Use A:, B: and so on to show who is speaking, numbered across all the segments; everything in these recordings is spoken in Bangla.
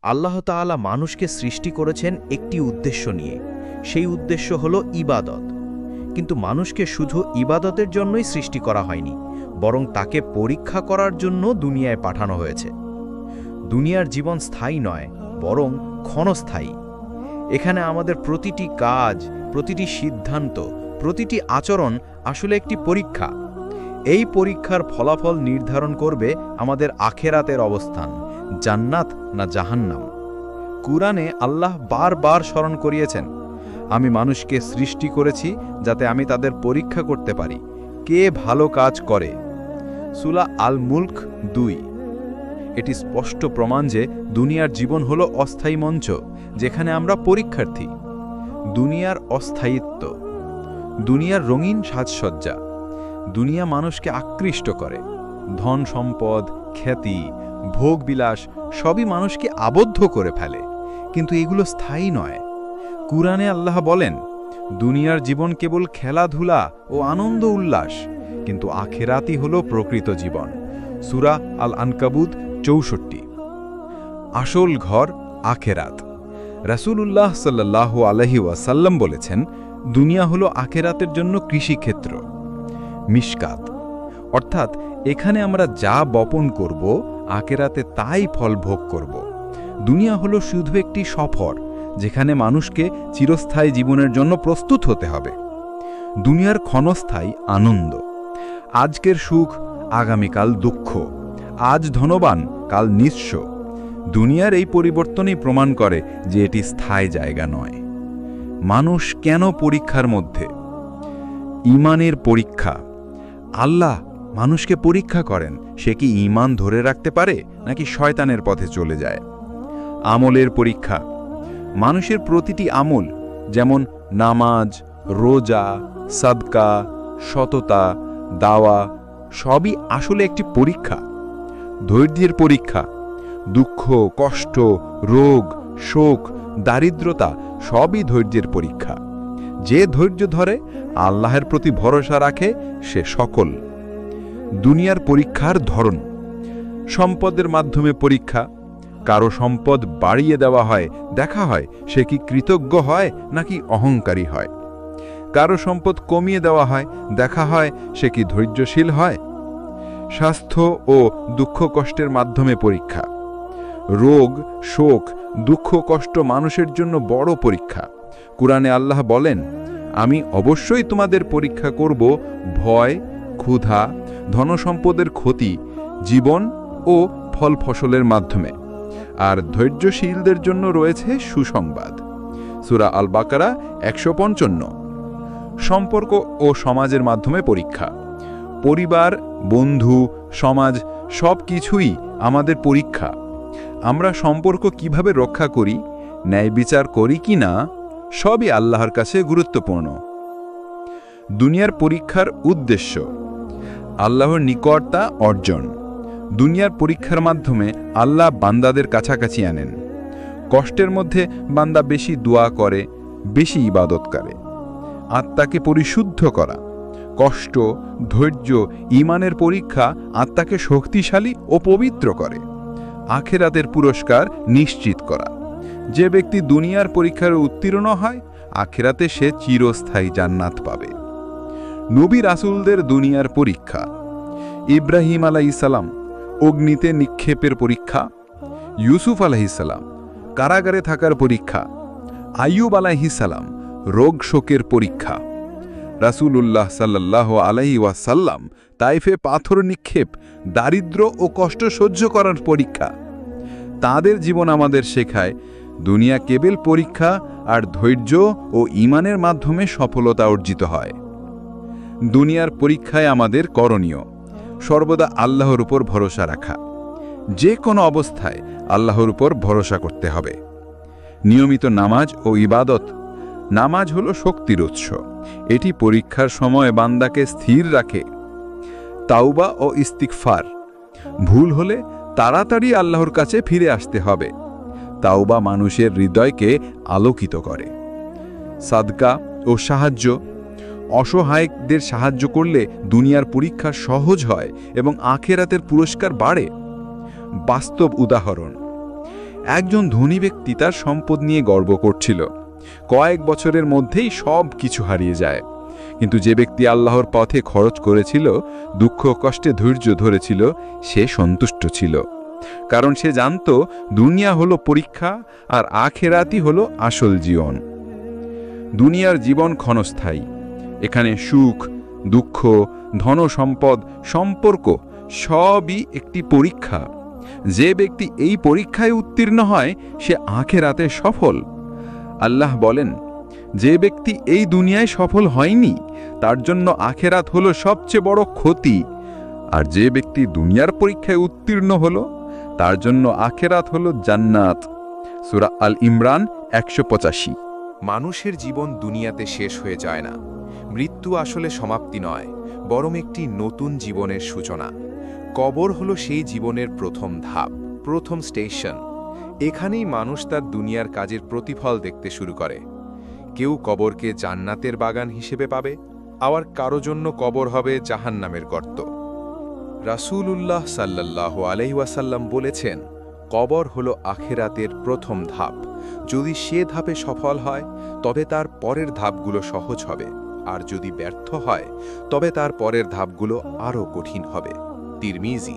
A: আল্লাহ তাআলা মানুষকে সৃষ্টি করেছেন একটি উদ্দেশ্য নিয়ে। সেই উদ্দেশ্য হলো ইবাদত। কিন্তু মানুষকে শুধু ইবাদতের জন্যই সৃষ্টি করা হয়নি, বরং তাকে পরীক্ষা করার জন্য দুনিয়ায় পাঠানো হয়েছে। দুনিয়ার জীবন স্থায়ী নয়, বরং ক্ষণস্থায়ী। এখানে আমাদের প্রতিটি কাজ, প্রতিটি সিদ্ধান্ত, প্রতিটি আচরণ আসলে একটি পরীক্ষা। এই পরীক্ষার ফলাফল নির্ধারণ করবে আমাদের আখেরাতের অবস্থান, জান্নাত না জাহান্নাম। কুরআনে আল্লাহ বারবার স্মরণ করিয়েছেন, আমি মানুষকে সৃষ্টি করেছি যাতে আমি তাদের পরীক্ষা করতে পারি কে ভালো কাজ করে। সূরা আল মুলক 2। এটি স্পষ্ট প্রমাণ যে দুনিয়ার জীবন হলো অস্থায়ী মঞ্চ, যেখানে আমরা পরীক্ষার্থী। দুনিয়ার অস্থায়িত্ব, দুনিয়ার রঙিন সাজসজ্জা, দুনিয়া মানুষকে আকৃষ্ট করে। ধন সম্পদ, খ্যাতি, ভোগবিলাস সবই মানুষকে আবদ্ধ করে ফেলে, কিন্তু এগুলো স্থায়ী নয়। কুরআনে আল্লাহ বলেন, দুনিয়ার জীবন কেবল খেলাধুলা ও আনন্দ উল্লাস, কিন্তু আখেরাতই হলো প্রকৃত জীবন। সূরা আল আনকাবুত 64। আসল ঘর আখেরাত। রাসূলুল্লাহ সাল্লাল্লাহু আলাইহি ওয়াসাল্লাম বলেছেন, দুনিয়া হলো আখেরাতের জন্য কৃষিক্ষেত্র। মিশকাত, অর্থাৎ এখানে আমরা যা বপন করব, আখেরাতে তাই ফল ভোগ করব। দুনিয়া হলো শুধু একটি সফর, যেখানে মানুষকে চিরস্থায়ী জীবনের জন্য প্রস্তুত হতে হবে। দুনিয়ার ক্ষণস্থায়ী আনন্দ, আজকের সুখ আগামীকাল দুঃখ, আজ ধনবান কাল নিঃস্ব। দুনিয়ার এই পরিবর্তনই প্রমাণ করে যে এটি স্থায়ী জায়গা নয়। মানুষ কেন পরীক্ষার মধ্যে? ঈমানের পরীক্ষা। আল্লাহ মানুষকে পরীক্ষা করেন, সে কি ঈমান ধরে রাখতে পারে নাকি শয়তানের পথে চলে যায়। আমলের পরীক্ষা। মানুষের প্রতিটি আমল, যেমন নামাজ, রোজা, সাদকা, সততা, দাওয়া, সবই আসলে একটি পরীক্ষা। ধৈর্যের পরীক্ষা। দুঃখ, কষ্ট, রোগ, শোক, দারিদ্রতা সবই ধৈর্যের পরীক্ষা। যে ধৈর্য ধরে, আল্লাহর প্রতি ভরসা রাখে, সে সফল। দুনিয়ার পরীক্ষার ধরন। সম্পদের মাধ্যমে পরীক্ষা। কারো সম্পদ বাড়িয়ে দেওয়া হয়, দেখা হয় সে কি কৃতজ্ঞ হয় নাকি অহংকারী হয়। কারো সম্পদ কমিয়ে দেওয়া হয়, দেখা হয় সে কি ধৈর্যশীল হয়। স্বাস্থ্য ও দুঃখ কষ্টের মাধ্যমে পরীক্ষা। রোগ, শোক, দুঃখ কষ্ট মানুষের জন্য বড় পরীক্ষা। কুরআনে আল্লাহ বলেন, আমি অবশ্যই তোমাদের পরীক্ষা করব ভয়, ক্ষুধা, ধনসম্পদের ক্ষতি, জীবন ও ফল ফসলের মাধ্যমে। আর ধৈর্যশীলদের জন্য রয়েছে সুসংবাদ। সূরা আল বাকারা 155। সম্পর্ক ও সমাজের মাধ্যমে পরীক্ষা। পরিবার, বন্ধু, সমাজ সব কিছুই আমাদের পরীক্ষা। আমরা সম্পর্ক কিভাবে রক্ষা করি, ন্যায় বিচার করি কি না, সবই আল্লাহর কাছে গুরুত্বপূর্ণ। দুনিয়ার পরীক্ষার উদ্দেশ্য। আল্লাহর নিকটতা অর্জন। দুনিয়ার পরীক্ষার মাধ্যমে আল্লাহ বান্দাদের কাছাকাছি আনেন। কষ্টের মধ্যে বান্দা বেশি দোয়া করে, বেশি ইবাদত করে। আত্মাকে পরিশুদ্ধ করা। কষ্ট, ধৈর্য, ঈমানের পরীক্ষা আত্মাকে শক্তিশালী ও পবিত্র করে। আখেরাতের পুরস্কার নিশ্চিত করা। যে ব্যক্তি দুনিয়ার পরীক্ষায় উত্তীর্ণ হয়, আখেরাতে সে চিরস্থায়ী জান্নাত পাবে। নবী রাসূলদের দুনিয়ার পরীক্ষা। ইব্রাহিম আলাইহিস সালাম অগ্নিতে নিক্ষেপের পরীক্ষা। ইউসুফ আলাইহিস সালাম কারাগারে থাকার পরীক্ষা। আইয়ুব আলাইহিস সালাম রোগ শোকের পরীক্ষা। রাসূলুল্লাহ সাল্লাল্লাহু আলাইহি ওয়াসাল্লাম তাইফে পাথর নিক্ষেপ, দারিদ্র ও কষ্ট সহ্য করার পরীক্ষা। তাদের জীবন আমাদের শেখায়, দুনিয়া কেবল পরীক্ষা, আর ধৈর্য ও ঈমানের মাধ্যমে সফলতা অর্জিত হয়। দুনিয়ার পরীক্ষায় আমাদের করণীয় সর্বদা আল্লাহর উপর ভরসা রাখা। যে কোনো অবস্থায় আল্লাহর উপর ভরসা করতে হবে। নিয়মিত নামাজ ও ইবাদত। নামাজ হলো শক্তির উৎস। এটি পরীক্ষার সময় বান্দাকে স্থির রাখে। তাওবা ও ইস্তিগফার। ভুল হলে তাড়াতাড়ি আল্লাহর কাছে ফিরে আসতে হবে। তাওবা মানুষের হৃদয়কে আলোকিত করে। সাদকা ও সাহায্য। অসহায়দের সাহায্য করলে দুনিয়ার পরীক্ষা সহজ হয় এবং আখেরাতের পুরস্কার বাড়ে। বাস্তব উদাহরণ।
B: একজন ধনী ব্যক্তি তার সম্পদ নিয়ে গর্ব করছিল। কয়েক বছরের মধ্যেই সব কিছু হারিয়ে যায়। কিন্তু যে ব্যক্তি আল্লাহর পথে খরচ করেছিল, দুঃখ কষ্টে ধৈর্য ধরেছিল, সে সন্তুষ্ট ছিল। কারণ সে জানত দুনিয়া হলো পরীক্ষা আর আখেরাতই হলো আসল জীবন। দুনিয়ার জীবন ক্ষণস্থায়ী। এখানে সুখ, দুঃখ, ধন সম্পদ, সম্পর্ক সবই একটি পরীক্ষা। যে ব্যক্তি এই পরীক্ষায় উত্তীর্ণ হয় সে আখেরাতে সফল। আল্লাহ বলেন, যে ব্যক্তি এই দুনিয়ায় সফল হয়নি তার জন্য আখেরাত হলো সবচেয়ে বড় ক্ষতি, আর যে ব্যক্তি দুনিয়ার পরীক্ষায় উত্তীর্ণ হলো তার জন্য আখেরাত হলো জান্নাত। সূরা আল ইমরান 185।
C: মানুষের জীবন দুনিয়াতে শেষ হয়ে যায় না। মৃত্যু আসলে সমাপ্তি নয়, বরং একটি নতুন জীবনের সূচনা। কবর হলো সেই জীবনের প্রথম ধাপ, প্রথম স্টেশন। এখানেই মানুষ তার দুনিয়ার কাজের প্রতিফল দেখতে শুরু করে। কেউ কবরকে জান্নাতের বাগান হিসেবে পাবে, আবার কারো জন্য কবর হবে জাহান্নামের গর্ত। রাসূলুল্লাহ সাল্লাল্লাহু আলাইহি ওয়াসাল্লাম বলেছেন, কবর হলো আখিরাতের প্রথম ধাপ। যদি সে ধাপে সফল হয় তবে তার পরের ধাপগুলো সহজ হবে, আর যদি ব্যর্থ হয় তবে তার পরের ধাপগুলো আরও কঠিন হবে। তিরমিজি।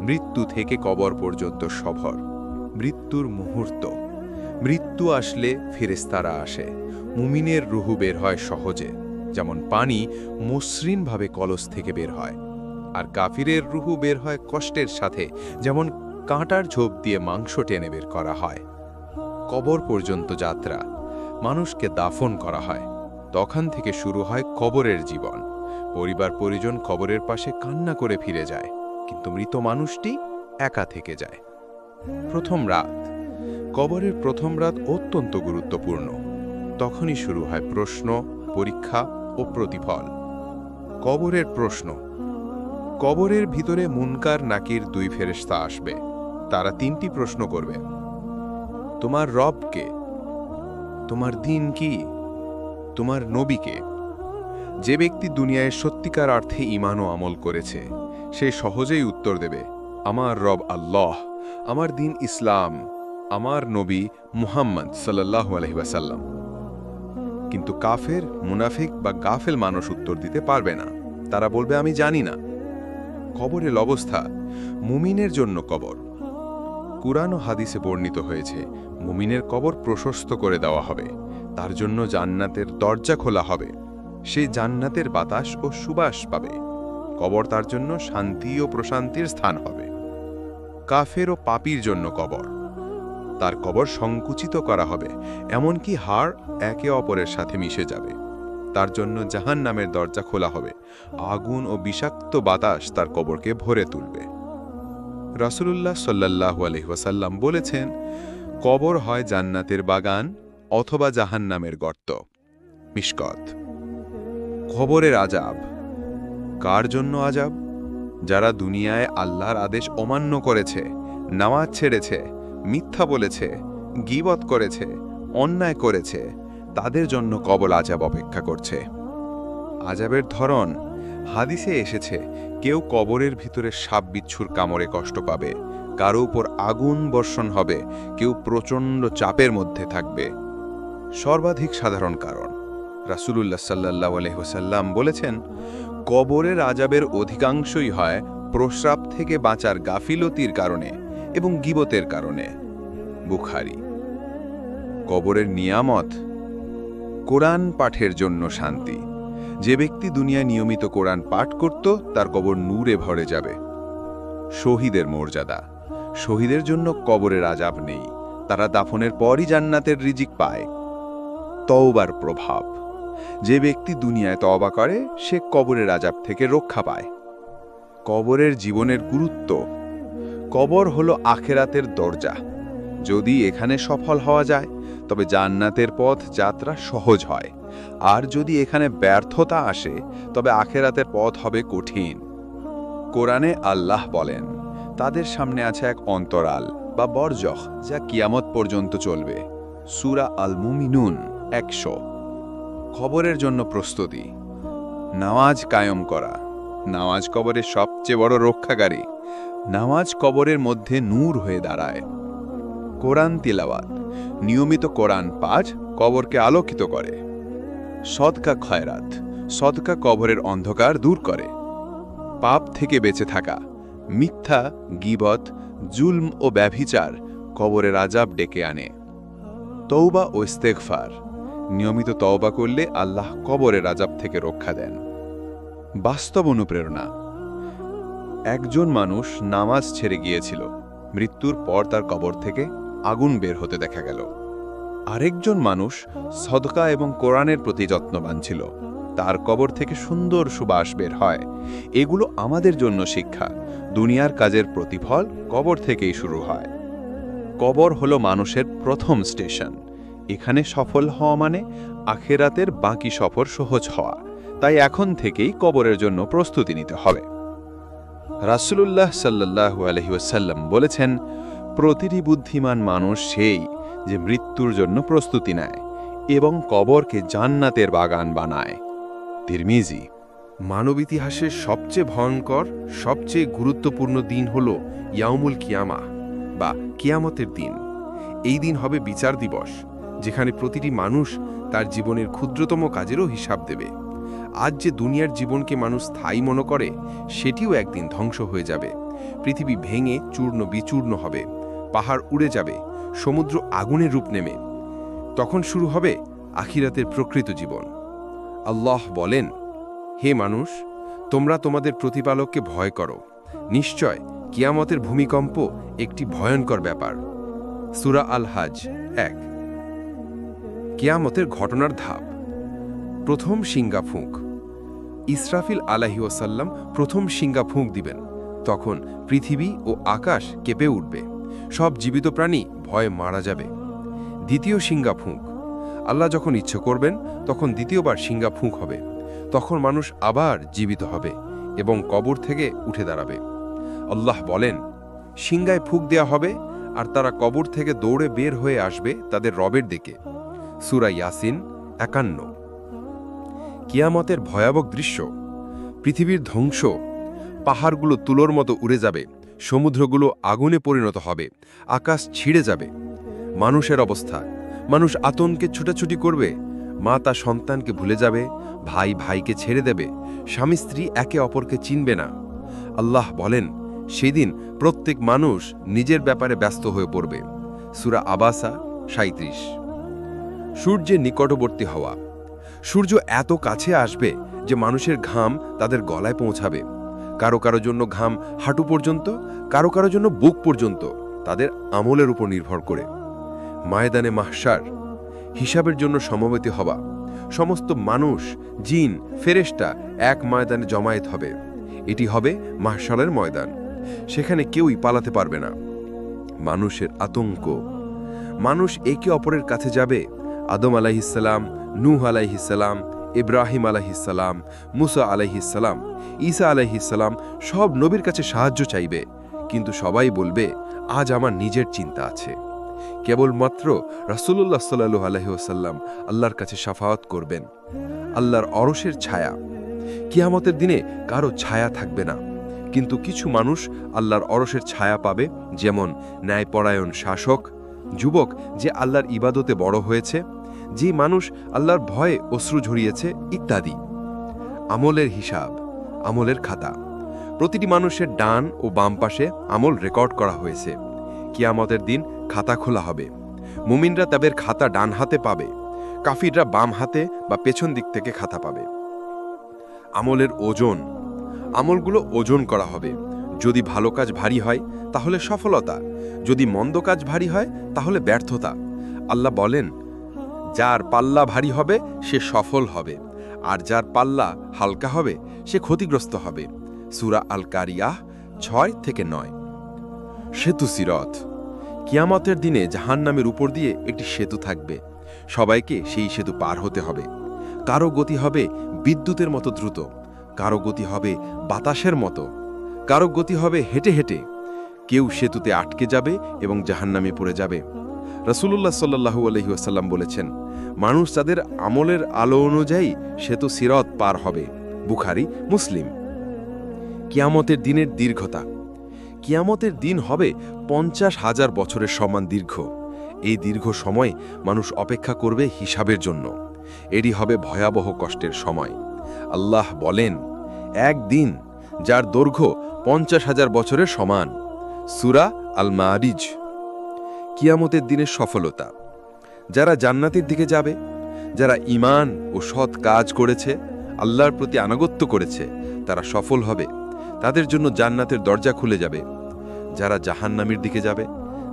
C: মৃত্যু থেকে কবর পর্যন্ত সফর। মৃত্যুর মুহূর্ত। মৃত্যু আসলে ফেরেশতারা আসে। মুমিনের রুহু বের হয় সহজে, যেমন পানি মসৃণভাবে কলস থেকে বের হয়। আর কাফিরের রুহু বের হয় কষ্টের সাথে, যেমন কাঁটার ঝোপ দিয়ে মাংস টেনে বের করা হয়। কবর পর্যন্ত যাত্রা। মানুষকে দাফন করা হয়, তখন থেকে শুরু হয় কবরের জীবন। পরিবার পরিজন কবরের পাশে কান্না করে ফিরে যায়, কিন্তু মৃত মানুষটি একা থেকে যায়। প্রথম রাত। কবরের প্রথম রাত অত্যন্ত গুরুত্বপূর্ণ। তখনই শুরু হয় প্রশ্ন, পরীক্ষা ও প্রতিফল। কবরের প্রশ্ন। কবরের ভিতরে মুনকার নাকির দুই ফেরেশতা আসবে। তারা তিনটি প্রশ্ন করবে। তোমার রব কে? তোমার দিন কি? তোমার নবী কে? যে ব্যক্তি দুনিয়ায় সত্যিকার অর্থে ঈমান ও আমল করেছে সে সহজেই উত্তর দেবে, আমার রব আল্লাহ, আমার দিন ইসলাম, আমার নবী মুহাম্মদ সাল্লাল্লাহু আলাইহি ওয়াসাল্লাম। কিন্তু কাফের, মুনাফিক বা গাফেল মানুষ উত্তর দিতে পারবে না। তারা বলবে, আমি জানি না। কবরের অবস্থা। মুমিনের জন্য কবর। কুরআন ও হাদিসে বর্ণিত হয়েছে, মুমিনের কবর প্রশস্ত করে দেওয়া হবে, তার জন্য জান্নাতের দরজা খোলা হবে, সে জান্নাতের বাতাস ও সুবাস পাবে। কবর তার জন্য শান্তি ও প্রশান্তির স্থান হবে। কাফের ও পাপীর জন্য কবর। তার কবর সংকুচিত করা হবে, এমনকি হাড় একে অপরের সাথে মিশে যাবে। তার জন্য জাহান্নামের দরজা খোলা হবে, আগুন ও বিষাক্ত বাতাস তার কবরকে ভরে তুলবে। রাসূলুল্লাহ সাল্লাল্লাহু আলাইহি ওয়াসাল্লাম বলেছেন, কবর হয় জান্নাতের বাগান অথবা জাহান্নামের গর্ত। মিশকাত। কবরের আযাব। কার জন্য আযাব? যারা দুনিয়ায় আল্লাহর আদেশ অমান্য করেছে, নামাজ ছেড়েছে, মিথ্যা বলেছে, গীবত করেছে, অন্যায় করেছে, তাদের জন্য কবর আযাব অপেক্ষা করছে। আযাবের ধরন। হাদিসে এসেছে, কেউ কবরের ভিতরে সাপ বিচ্ছুর কামড়ে কষ্ট পাবে, কারো উপর আগুন বর্ষণ হবে, কেউ প্রচণ্ড চাপের মধ্যে থাকবে। সর্বাধিক সাধারণ কারণ। রাসূলুল্লাহ সাল্লাল্লাহু আলাইহি ওয়াসাল্লাম বলেছেন, কবরের আযাবের অধিকাংশই হয় প্রস্রাব থেকে বাঁচার গাফিলতির কারণে এবং গীবতের কারণে। বুখারী। কবরের নিয়ামত। কোরআন পাঠের জন্য শান্তি। যে ব্যক্তি দুনিয়ায় নিয়মিত কোরআন পাঠ করত তার কবর নূরে ভরে যাবে। শহীদের মর্যাদা। শহীদের জন্য কবরের আযাব নেই, তারা দাফনের পরই জান্নাতের রিজিক পায়। তওবার প্রভাব। যে ব্যক্তি দুনিয়ায় তওবা করে সে কবরের আযাব থেকে রক্ষা পায়। কবরের জীবনের গুরুত্ব। কবর হলো আখেরাতের দরজা। যদি এখানে সফল হওয়া যায় তবে জান্নাতের পথ যাত্রা সহজ হয়, আর যদি এখানে ব্যর্থতা আসে তবে আখেরাতের পথ হবে কঠিন। কোরআনে আল্লাহ বলেন, তাদের সামনে আছে এক অন্তরাল বা বরজখ যা কিয়ামত পর্যন্ত চলবে। সূরা আল মুমিনুন 100। কবরের জন্য প্রস্তুতি। নামাজ কায়েম করা। নামাজ কবরের সবচেয়ে বড় রক্ষাকারী। নামাজ কবরের মধ্যে নূর হয়ে দাঁড়ায়।
B: কোরআন তিলাওয়াত, নিয়মিত কোরআন পাঠ কবরকে আলোকিত করে। সদকা খয়রাত, সদকা কবরের অন্ধকার দূর করে। পাপ থেকে বেঁচে থাকা, মিথ্যা, গীবত, জুলম ও ব্যভিচার কবরের আযাব ডেকে আনে। তওবা ও ইস্তেগফার, নিয়মিত তওবা করলে আল্লাহ কবরের আযাব থেকে রক্ষা দেন। বাস্তব অনুপ্রেরণা, একজন মানুষ নামাজ ছেড়ে গিয়েছিল, মৃত্যুর পর তার কবর থেকে আগুন বের হতে দেখা গেল। আরেকজন মানুষ সদকা এবং কোরআনের প্রতি যত্নবান ছিল, তার কবর থেকে সুন্দর সুবাস বের হয়। এগুলো আমাদের জন্য শিক্ষা। দুনিয়ার কাজের প্রতিফল কবর থেকেই শুরু হয়। কবর হলো মানুষের প্রথম স্টেশন। এখানে সফল হওয়া মানে আখেরাতের বাকি সফর সহজ হওয়া। তাই এখন থেকেই কবরের জন্য প্রস্তুতি নিতে হবে। রাসূলুল্লাহ সাল্লাল্লাহু আলাইহি ওয়াসাল্লাম বলেছেন, প্রতিটি বুদ্ধিমান মানুষ সেই যে মৃত্যুর জন্য প্রস্তুতি নেয় এবং কবরকে জান্নাতের বাগান বানায়। তিরমিজি।
C: মানব ইতিহাসের সবচেয়ে ভয়ঙ্কর, সবচেয়ে গুরুত্বপূর্ণ দিন হল ইয়াউমুল কিয়ামা বা কিয়ামতের দিন। এই দিন হবে বিচার দিবস, যেখানে প্রতিটি মানুষ তার জীবনের ক্ষুদ্রতম কাজেরও হিসাব দেবে। আজ যে দুনিয়ার জীবনকে মানুষ স্থায়ী মনে করে, সেটিও একদিন ধ্বংস হয়ে যাবে। পৃথিবী ভেঙে চূর্ণ বিচূর্ণ হবে, পাহাড় উড়ে যাবে, সমুদ্র আগুনের রূপ নেবে। তখন শুরু হবে আখিরাতের প্রকৃত জীবন। আল্লাহ বলেন, হে মানুষ, তোমরা তোমাদের প্রতিপালককে ভয় করো। নিশ্চয় কিয়ামতের ভূমিকম্প একটি ভয়ঙ্কর ব্যাপার। সূরা আল হাজ 1। কিয়ামতের ঘটনার ধাপ। প্রথম শিঙ্গা ফুঁক। ইসরাফিল আলাইহিস সালাম প্রথম শিঙ্গা ফুঁক দিবেন। তখন পৃথিবী ও আকাশ কেঁপে উঠবে, সব জীবিত প্রাণী ভয়ে মারা যাবে। দ্বিতীয় শিঙ্গা ফুঁক। আল্লাহ যখন ইচ্ছে করবেন তখন দ্বিতীয়বার শিঙ্গা ফুঁক হবে। তখন মানুষ আবার জীবিত হবে এবং কবর থেকে উঠে দাঁড়াবে। আল্লাহ বলেন, শিঙ্গায় ফুঁক দেয়া হবে আর তারা কবর থেকে দৌড়ে বের হয়ে আসবে তাদের রবের দিকে। সূরা ইয়াসিন 51। কিয়ামতের ভয়াবহ দৃশ্য। পৃথিবীর ধ্বংস, পাহাড়গুলো তুলোর মতো উড়ে যাবে, সমুদ্রগুলো আগুনে পরিণত হবে, আকাশ ছিঁড়ে যাবে। মানুষের অবস্থা, মানুষ আতঙ্কে ছুটাছুটি করবে, মা তার সন্তানকে ভুলে যাবে, ভাই ভাইকে ছেড়ে দেবে, স্বামী স্ত্রী একে অপরকে চিনবে না। আল্লাহ বলেন, সেদিন প্রত্যেক মানুষ নিজের ব্যাপারে ব্যস্ত হয়ে পড়বে। সূরা আবাসা 37। সূর্যের নিকটবর্তী হওয়া। সূর্য এত কাছে আসবে যে মানুষের ঘাম তাদের গলায় পৌঁছাবে। কারো কারো জন্য ঘাম হাঁটু পর্যন্ত, কারো কারো জন্য বুক পর্যন্ত, তাদের আমলের উপর নির্ভর করে। ময়দানে মাহশার। হিসাবের জন্য সমবেত হওয়া। সমস্ত মানুষ, জিন, ফেরেশতা এক ময়দানে জমায়েত হবে। এটি হবে মাহশারের ময়দান। সেখানে কেউই পালাতে পারবে না। মানুষের আতঙ্ক। মানুষ একে অপরের কাছে যাবে। আদম আলাইহিসসালাম, নূহ আলাইহিসসালাম, ইব্রাহিম আলাইহিসসালাম, মুসা আলাইহিসসালাম, ঈসা আলাইহিসসালাম সব নবীর কাছে সাহায্য চাইবে, কিন্তু সবাই বলবে, আজ আমার নিজের চিন্তা আছে। কেবলমাত্র রাসূলুল্লাহ সাল্লাল্লাহু আলাইহি ওয়াসাল্লাম আল্লাহর কাছে শাফাআত করবেন। আল্লাহর অরশের ছায়া। কিয়ামতের দিনে কারো ছায়া থাকবে না, কিন্তু কিছু মানুষ আল্লাহর অরশের ছায়া পাবে, যেমন ন্যায়পরায়ণ শাসক, যুবক যে আল্লাহর ইবাদতে বড় হয়েছে, যে মানুষ আল্লাহর ভয়ে অশ্রু ঝরিয়েছে, ইত্যাদি। আমলের হিসাব, আমলের খাতা। প্রতিটি মানুষের ডান ও বাম পাশে আমল রেকর্ড করা হয়েছে। কিয়ামতের দিন খাতা খোলা হবে। মুমিনরা তাদের খাতা ডান হাতে পাবে, কাফিররা বাম হাতে বা পেছন দিক থেকে খাতা পাবে। আমলের ওজন। আমলগুলো ওজন করা হবে। যদি ভালো কাজ ভারী হয় তাহলে সফলতা, যদি মন্দ কাজ ভারী হয় তাহলে ব্যর্থতা। আল্লাহ বলেন, যার পাল্লা ভারী হবে সে সফল হবে, আর যার পাল্লা হালকা হবে সে ক্ষতিগ্রস্ত হবে। সূরা আল কারিয়াহ 6-9। সেতু সিরাত। কিয়ামতের দিনে জাহান্নামের উপর দিয়ে একটি সেতু থাকবে। সবাইকে সেই সেতু পার হতে হবে। কারো গতি হবে বিদ্যুতের মতো দ্রুত, কারো গতি হবে বাতাসের মতো, কারো গতি হবে হেঁটে হেঁটে। কেউ সেতুতে আটকে যাবে এবং জাহান্নামে পড়ে যাবে। রাসূলুল্লাহ সাল্লাল্লাহু আলাইহি ওয়াসাল্লাম বলেছেন, মানুষ তাদের আমলের আলো অনুযায়ী সেতু সিরাত পার হবে। বুখারী, মুসলিম। কিয়ামতের দিনের দীর্ঘতা।
D: কিয়ামতের দিন হবে 50,000 বছরের সমান দীর্ঘ। এই দীর্ঘ সময় মানুষ অপেক্ষা করবে হিসাবের জন্য। এটি হবে ভয়াবহ কষ্টের সময়। আল্লাহ বলেন, একদিন যার দৈর্ঘ্য 50,000 বছরের সমান। সূরা আল মারিজ। কিয়ামতের দিনের সফলতা। যারা জান্নাতের দিকে যাবে, যারা ঈমান ও সৎ কাজ করেছে, আল্লাহর প্রতি আনুগত্য করেছে, তারা সফল হবে। তাদের জন্য জান্নাতের দরজা খুলে যাবে। যারা জাহান্নামের দিকে যাবে,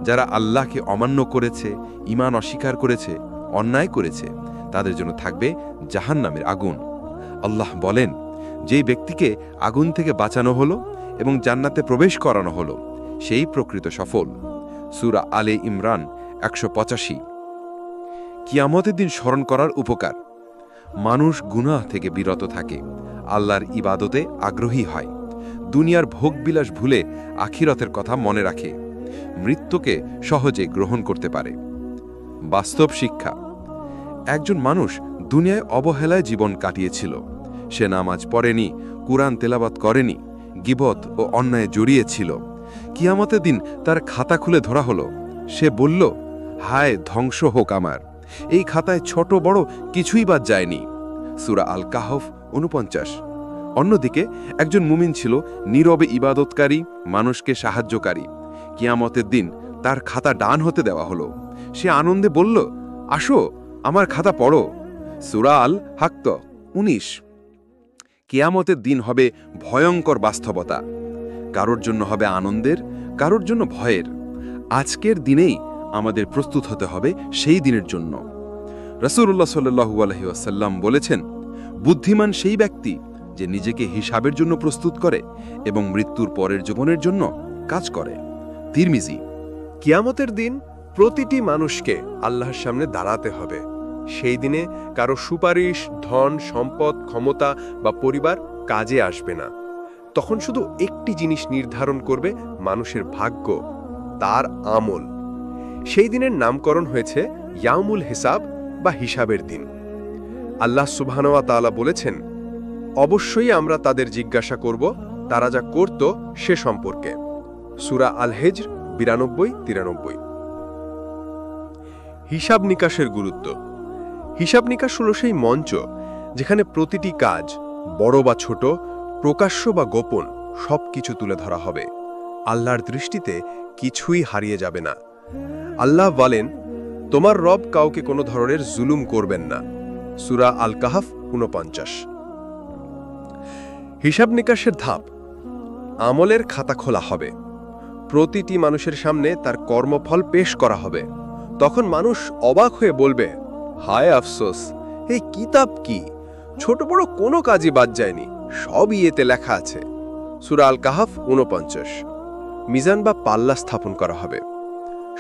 D: যারা আল্লাহকে অমান্য করেছে, ঈমান অস্বীকার করেছে, অন্যায় করেছে, তাদের জন্য থাকবে জাহান্নামের আগুন। আল্লাহ বলেন, যেই ব্যক্তিকে আগুন থেকে বাঁচানো হলো এবং জান্নাতে প্রবেশ করানো হলো, সেই প্রকৃত সফল। সূরা আলে ইমরান 185। কিয়ামতের দিন স্মরণ করার উপকার। মানুষ গুনাহ থেকে বিরত থাকে, আল্লাহর ইবাদতে আগ্রহী হয়, দুনিয়ার ভোগবিলাস ভুলে আখিরাতের কথা মনে রাখে, মৃত্যুকে সহজে গ্রহণ করতে পারে। বাস্তব শিক্ষা। একজন মানুষ দুনিয়ায় অবহেলায় জীবন কাটিয়েছিল। সে নামাজ পড়েনি, কুরআন তেলাওয়াত করেনি, গীবত ও অন্যায় জড়িয়েছিল। কিয়ামতের দিন তার খাতা খুলে ধরা হলো। সে বলল, হায়, ধ্বংস হোক আমার! এই খাতায় ছোট বড় কিছুই বাদ যায়নি। সূরা আল কাহফ 49। অন্যদিকে একজন মুমিন ছিল, নীরবে ইবাদতকারী, মানুষকে সাহায্যকারী। কিয়ামতের দিন তার খাতা ডান হতে দেওয়া হলো। সে আনন্দে বলল, আসো, আমার খাতা পড়ো। সূরা আল হাক্ক 19। কিয়ামতের দিন হবে ভয়ঙ্কর বাস্তবতা। কারোর জন্য হবে আনন্দের, কারোর জন্য ভয়ের। আজকের দিনেই আমাদের প্রস্তুত হতে হবে সেই দিনের জন্য। রাসূলুল্লাহ সাল্লাল্লাহু আলাইহি ওয়াসাল্লাম বলেছেন, বুদ্ধিমান সেই ব্যক্তি যে নিজেকে হিসাবের জন্য প্রস্তুত করে এবং মৃত্যুর পরের জীবনের জন্য কাজ করে। তিরমিজি।
E: কিয়ামতের দিন প্রতিটি মানুষকে আল্লাহর সামনে দাঁড়াতে হবে। সেই দিনে কারো সুপারিশ, ধন, সম্পদ, ক্ষমতা বা পরিবার কাজে আসবে না। তখন শুধু একটি জিনিস নির্ধারণ করবে মানুষের ভাগ্য, তার আমল। সেই দিনের নামকরণ হয়েছে ইয়াউমুল হিসাব বা হিসাবের দিন। আল্লাহ সুবহানাহু ওয়া তাআলা বলেছেন, অবশ্যই আমরা তাদের জিজ্ঞাসা করব তারা যা করত সে সম্পর্কে। সূরা আল হিজর 92-93। হিসাব নিকাশের গুরুত্ব। হিসাব নিকাশ হল সেই মঞ্চ যেখানে প্রতিটি কাজ, বড় বা ছোট, প্রকাশ্য বা গোপন, সবকিছু তুলে ধরা হবে। আল্লাহর দৃষ্টিতে কিছুই হারিয়ে যাবে না। আল্লাহ বলেন, তোমার রব কাউকে কোনো ধরনের জুলুম করবেন না। সূরা আল কাহফ 49। হিসাব নিকাশের ধাপ। আমলের খাতা খোলা হবে। প্রতিটি মানুষের সামনে তার কর্মফল পেশ করা হবে। তখন মানুষ অবাক হয়ে বলবে, হায় আফসোস, এই কিতাব কি? ছোট বড় কোনো কাজই বাদ যায়নি, সবই এতে লেখা আছে। সূরা আল কাহফ 49। মিজান বা পাল্লা স্থাপন করা হবে।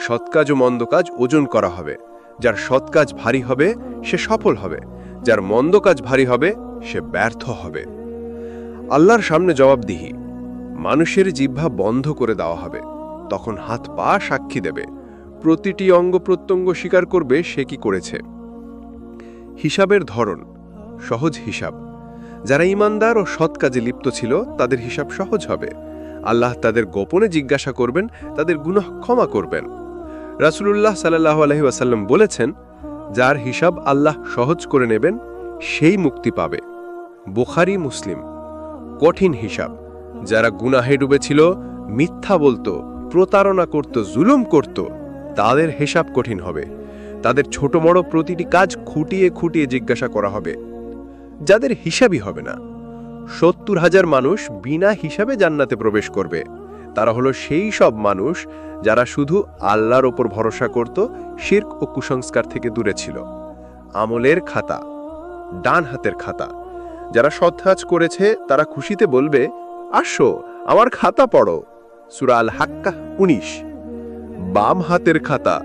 E: সৎ কাজ ও মন্দ কাজ ওজন করা হবে। যার সৎ কাজ ভারী হবে সে সফল হবে, যার মন্দ কাজ ভারী হবে সে ব্যর্থ হবে। আল্লাহর সামনে জবাবদিহি। মানুষের জিহ্বা বন্ধ করে দেওয়া হবে। তখন হাত পা সাক্ষী দেবে। প্রতিটি অঙ্গ প্রত্যঙ্গ স্বীকার করবে সে কি করেছে। হিসাবের ধরন। সহজ হিসাব। যারা ঈমানদার ও সৎ কাজে লিপ্ত ছিল তাদের হিসাব সহজ হবে। আল্লাহ তাদের গোপনে জিজ্ঞাসা করবেন, তাদের গুনাহ ক্ষমা করবেন। রাসূলুল্লাহ সাল্লাল্লাহু আলাইহি ওয়াসাল্লাম বলেছেন, যার হিসাব আল্লাহ সহজ করে নেবেন সেই মুক্তি পাবে। বুখারী, মুসলিম। কঠিন হিসাব। যারা গুনাহে ডুবেছিল, মিথ্যা বলতো, প্রতারণা করত, জুলুম করত, তাদের হিসাব কঠিন হবে। তাদের ছোট বড় প্রতিটি কাজ খুঁটিয়ে খুঁটিয়ে জিজ্ঞাসা করা হবে। যাদের হিসাবই হবে না। 70,000 মানুষ বিনা হিসাবে জান্নাতে প্রবেশ করবে। তারা হলো সেই সব মানুষ যারা শুধু আল্লাহর ওপর ভরসা করত, শিরক ও কুসংস্কার থেকে দূরে ছিল। আমলের খাতা। ডান হাতের খাতা। যারা সৎ কাজ করেছে তারা খুশিতে বলবে, আসো, আমার খাতা পড়ো। সূরা আল হাক্কা 19। বাম হাতের খাতা।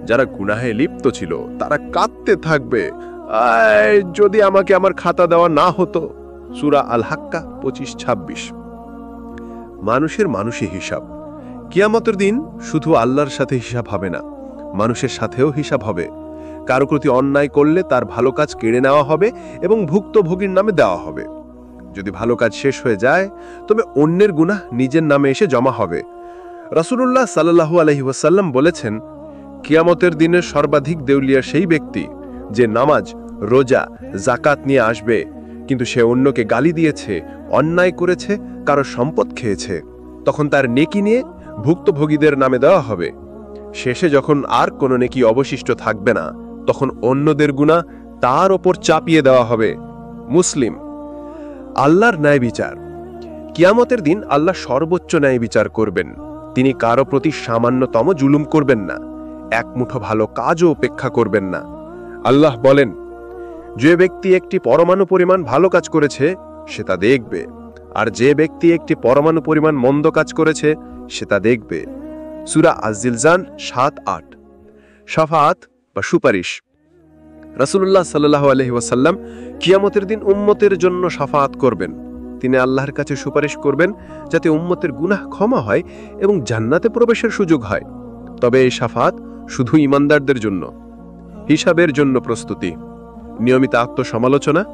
E: যারা গুনাহে লিপ্ত ছিল তারা কাঁদতে থাকবে, আয় যদি আমাকে আমার খাতা দেওয়া না হতো। সূরা আল হাক্কা 25-26। মানুষের মানুষে হিসাব। কিয়ামতের দিন শুধু আল্লাহর সাথে হিসাব হবে না, মানুষের সাথেও হিসাব হবে। কারো প্রতি অন্যায় করলে তার ভালো কাজ কেড়ে নেওয়া হবে এবং ভুক্তভোগীর নামে দেওয়া হবে। যদি ভালো কাজ শেষ হয়ে যায় তবে অন্যের গুনাহ নিজের নামে এসে জমা হবে। রাসূলুল্লাহ সাল্লাল্লাহু আলাইহি ওয়াসাল্লাম বলেছেন, কিয়ামতের দিনে সর্বাধিক দেউলিয়া সেই ব্যক্তি যে নামাজ, রোজা, জাকাত নিয়ে আসবে, কিন্তু সে অন্যকে গালি দিয়েছে, অন্যায় করেছে, কারো সম্পদ খেয়েছে। তখন তার নেকি নিয়ে ভুক্তভোগীদের নামে দেওয়া হবে। শেষে যখন আর কোনো নেকি অবশিষ্ট থাকবে না, তখন অন্যদের গুনাহ তার ওপর চাপিয়ে দেওয়া হবে। মুসলিম। আল্লাহর ন্যায় বিচার। কিয়ামতের দিন আল্লাহ সর্বোচ্চ ন্যায় বিচার করবেন। তিনি কারো প্রতি সামান্যতম জুলুম করবেন না, এক মুঠো ভালো কাজও উপেক্ষা করবেন না। আল্লাহ বলেন, যে ব্যক্তি একটি পরমাণু পরিমাণ ভালো কাজ করেছে সে তা দেখবে, আর যে ব্যক্তি একটি পরমাণু পরিমাণ মন্দ কাজ করেছে সে তা দেখবে। সূরা আজ-জিলজাল ৭-৮। শাফাআত বা সুপারিশ। রাসূলুল্লাহ সাল্লাল্লাহু আলাইহি ওয়াসাল্লাম কিয়ামতের দিন উম্মতের জন্য শাফাআত করবেন। তিনি আল্লাহর কাছে সুপারিশ করবেন যাতে উম্মতের গুনাহ ক্ষমা হয় এবং জান্নাতে প্রবেশের সুযোগ হয়। তবে এই শাফাআত শুধু ঈমানদারদের জন্য। হিসাবের জন্য প্রস্তুতি। নিয়মিত আত্মসমালোচনা।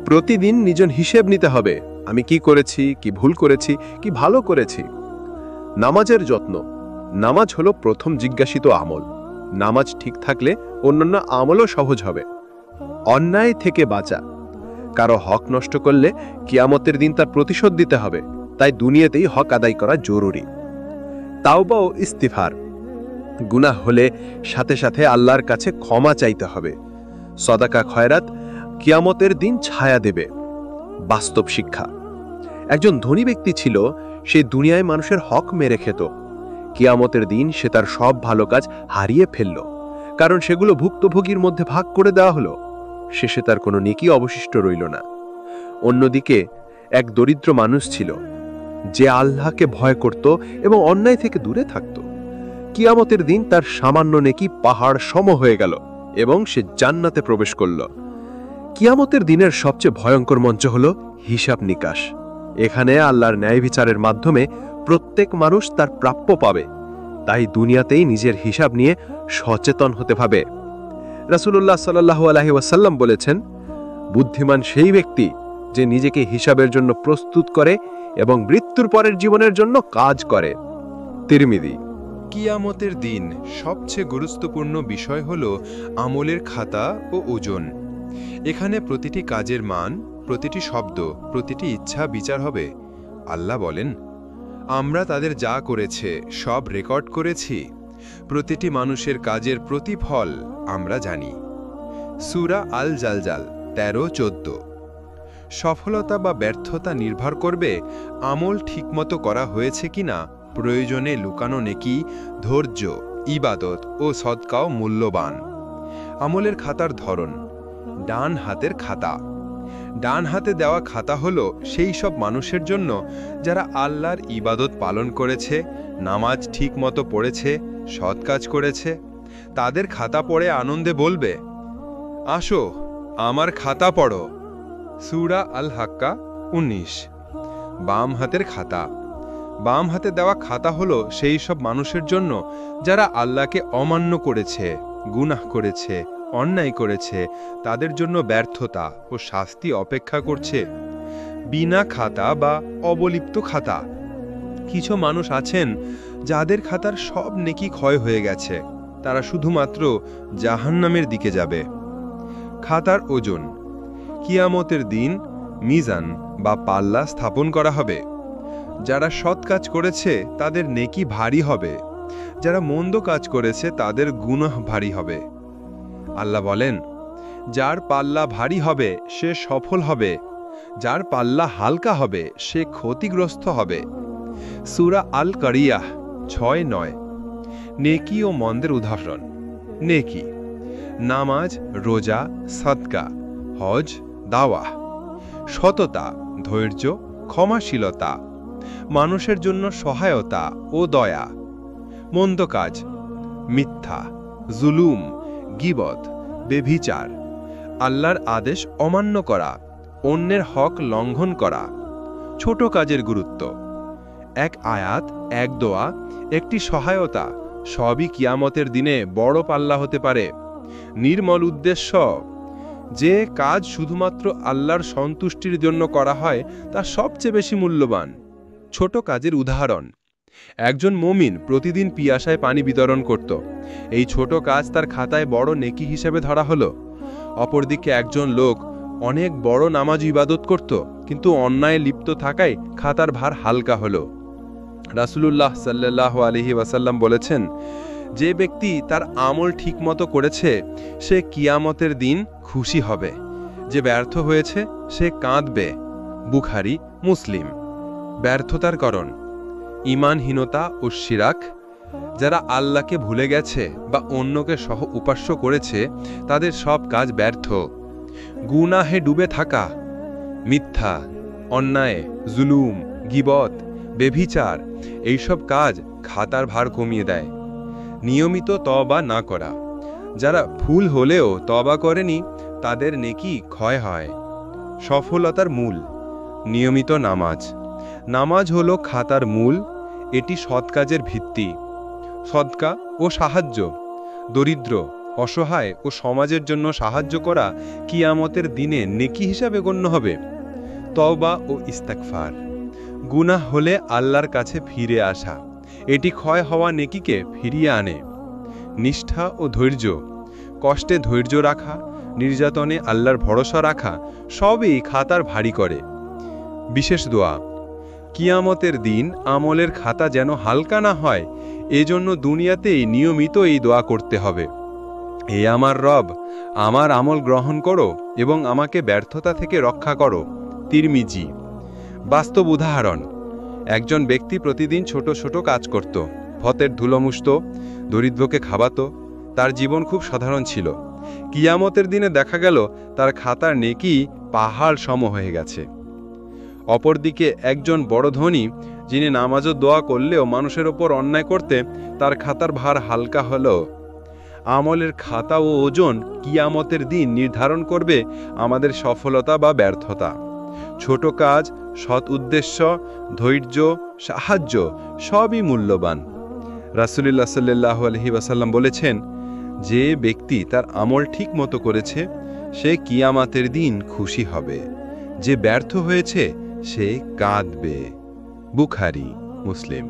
E: প্রতিদিন নিজের হিসেব নিতে হবে, আমি কি করেছি, কি ভুল করেছি, কি ভালো করেছি। নামাজের যত্ন। নামাজ হলো প্রথম জিজ্ঞাসিত আমল। নামাজ ঠিক থাকলে অন্যান্য আমলও সহজ হবে। অন্যায় থেকে বাঁচা। কারো হক নষ্ট করলে কিয়ামতের দিন তার প্রতিশোধ দিতে হবে, তাই দুনিয়াতেই হক আদায় করা জরুরি। তাওবা ও ইস্তিগফার। গুনাহ হলে সাথে সাথে আল্লাহর কাছে ক্ষমা চাইতে হবে। সদাকা খয়রাত কিয়ামতের দিন ছায়া দেবে। বাস্তব শিক্ষা। একজন ধনী ব্যক্তি ছিল, সে দুনিয়ায় মানুষের হক মেরে খেত। কিয়ামতের দিন সে তার সব ভালো কাজ হারিয়ে ফেলল, কারণ সেগুলো ভুক্তভোগীর মধ্যে ভাগ করে দেওয়া হলো। শেষে তার কোনো নেকি অবশিষ্ট রইল না। অন্যদিকে এক দরিদ্র মানুষ ছিল, যে আল্লাহকে ভয় করত এবং অন্যায় থেকে দূরে থাকত। কিয়ামতের দিন তার সামান্য নেকি পাহাড় সম হয়ে গেল এবং সে জান্নাতে প্রবেশ করল। কিয়ামতের দিনের সবচেয়ে ভয়ঙ্কর মঞ্চ হল হিসাব নিকাশ। এখানে আল্লাহর ন্যায় বিচারের মাধ্যমে প্রত্যেক মানুষ তার প্রাপ্য পাবে, তাই দুনিয়াতেই নিজের হিসাব নিয়ে সচেতন হতে হবে। রাসূলুল্লাহ সাল্লাল্লাহু আলাইহি ওয়াসাল্লাম বলেছেন, বুদ্ধিমান সেই ব্যক্তি যে নিজেকে হিসাবের জন্য প্রস্তুত করে এবং মৃত্যুর পরের জীবনের জন্য কাজ করে। তিরমিজি।
C: কিয়ামতের দিন সবচেয়ে গুরুত্বপূর্ণ বিষয় হল আমলের খাতা ও ওজন। এখানে প্রতিটি কাজের মান, প্রতিটি শব্দ, প্রতিটি ইচ্ছা বিচার হবে। আল্লাহ বলেন, আমরা তাদের যা করেছে সব রেকর্ড করেছি। প্রতিটি মানুষের কাজের প্রতিফল আমরা জানি। সূরা আল-জালজাল ১৩-১৪। সফলতা বা ব্যর্থতা নির্ভর করবে আমল ঠিকমতো করা হয়েছে কিনা। প্রয়োজনে লুকানো নেকি, ধৈর্য, ইবাদত ও সদকাও মূল্যবান। আমলের খাতার ধরন। ডান হাতের খাতা। ডান হাতে দেওয়া খাতা হলো সেই সব মানুষের জন্য যারা আল্লাহর ইবাদত পালন করেছে, নামাজ ঠিকমতো পড়েছে, সৎ কাজ করেছে। তাদের খাতা পড়ে আনন্দে বলবে, আসো আমার খাতা পড়ো। সূরা আল-হাক্কা ১৯। বাম হাতের খাতা। বাম হাতে দেওয়া খাতা হলো সেই সব মানুষের জন্য যারা আল্লাহকে অমান্য করেছে, গুনাহ করেছে, অন্যায় করেছে। তাদের জন্য ব্যর্থতা ও শাস্তি অপেক্ষা করছে। বিনা খাতা বা অবলিপ্ত খাতা। কিছু মানুষ আছেন যাদের খাতার সব নেকি ক্ষয় হয়ে গেছে, তারা শুধুমাত্র জাহান্নামের দিকে যাবে। খাতার ওজন। কিয়ামতের দিন মিজান বা পাল্লা স্থাপন করা হবে। যারা সৎ কাজ করেছে তাদের নেকি ভারী হবে, যারা মন্দ কাজ করেছে তাদের গুনাহ ভারী হবে। আল্লাহ বলেন, যার পাল্লা ভারী হবে সে সফল হবে, যার পাল্লা হালকা হবে সে ক্ষতিগ্রস্ত হবে। সূরা আল-কারিয়াহ ৬-৯। নেকি ও মন্দের উদাহরণ। নেকি: নামাজ, রোজা, সাদকা, হজ, দাওয়াহ। সততা, ধৈর্য, ক্ষমাশীলতা, মানুষের জন্য সহায়তা ও দয়া। মন্দ কাজ: মিথ্যা, জুলুম, গীবত, বেভিচার, আল্লাহর আদেশ অমান্য করা, অন্যের হক লঙ্ঘন করা। ছোট কাজের গুরুত্ব। এক আয়াত, এক দোয়া, একটি সহায়তা, সবই কিয়ামতের দিনে বড় পাল্লা হতে পারে। নির্মল উদ্দেশ্য: যে কাজ শুধুমাত্র আল্লাহর সন্তুষ্টির জন্য করা হয় তা সবচেয়ে বেশি মূল্যবান। ছোট কাজের উদাহরণ:
F: একজন মুমিন প্রতিদিন পিয়াসায় পানি বিতরণ করত। এই ছোট কাজ তার খাতায় বড় নেকি হিসেবে ধরা হলো। অপরদিকে একজন লোক অনেক বড় নামাজ ইবাদত করত, কিন্তু অন্যায় লিপ্ত থাকায় খাতার ভার হালকা হলো। রাসূলুল্লাহ সাল্লাল্লাহু আলাইহি ওয়াসাল্লাম বলেছেন, যে ব্যক্তি তার আমল ঠিকমতো করেছে সে কিয়ামতের দিন খুশি হবে, যে ব্যর্থ হয়েছে সে কাঁদবে। বুখারী, মুসলিম। ব্যর্থতার কারণ: ঈমানহীনতা ও শিরাক। যারা আল্লাহকে ভুলে গেছে বা অন্যকে সহ উপাস্য করেছে তাদের সব কাজ ব্যর্থ। গুনাহে ডুবে থাকা: মিথ্যা, অন্যায়, জুলুম, গীবত, বেভিচার এইসব কাজ খাতার ভার কমিয়ে দেয়। নিয়মিত তওবা না করা: যারা ভুল হলেও তওবা করেনি তাদের নেকি ক্ষয় হয়। সফলতার মূল: নিয়মিত নামাজ। নামাজ হলো খাতার মূল, এটি সৎ কাজের ভিত্তি। সদকা ও সাহায্য: দরিদ্র, অসহায় ও সমাজের জন্য সাহায্য করা কিয়ামতের দিনে নেকি হিসাবে গণ্য হবে। তওবা ও ইস্তেগফার: গুনাহ হলে আল্লাহর কাছে ফিরে আসা, এটি ক্ষয় হওয়া নেকিকে ফিরিয়ে আনে। নিষ্ঠা ও ধৈর্য: কষ্টে ধৈর্য রাখা, নির্যাতনে আল্লাহর ভরসা রাখা সবই খাতার ভারী করে। বিশেষ দোয়া: কিয়ামতের দিন আমলের খাতা যেন হালকা না হয়, এজন্য দুনিয়াতেই নিয়মিত এই দোয়া করতে হবে। হে আমার রব, আমার আমল গ্রহণ করো এবং আমাকে ব্যর্থতা থেকে রক্ষা করো। তিরমিজি। বাস্তব উদাহরণ: একজন ব্যক্তি প্রতিদিন ছোট ছোট কাজ করত, ফতের ধুলো মুছত, দরিদ্রকে খাওয়াতো। তার জীবন খুব সাধারণ ছিল। কিয়ামতের দিনে দেখা গেল তার খাতার নেকি পাহাড় সম হয়ে গেছে। অপরদিকে একজন বড় ধনী, যিনি নামাজ ও দোয়া করলেও মানুষের ওপর অন্যায় করতে, তার খাতার ভার হালকা হলো। আমলের খাতা ও ওজন কিয়ামতের দিন নির্ধারণ করবে আমাদের সফলতা বা ব্যর্থতা। ছোট কাজ, সৎ উদ্দেশ্য, ধৈর্য, সাহায্য সবই মূল্যবান। রাসূলুল্লাহ সাল্লাল্লাহু আলাইহি ওয়াসাল্লাম বলেছেন, যে ব্যক্তি তার আমল ঠিক মতো করেছে সে কিয়ামতের দিন খুশি হবে, যে ব্যর্থ হয়েছে সে কাঁদবে। বুখারী, মুসলিম।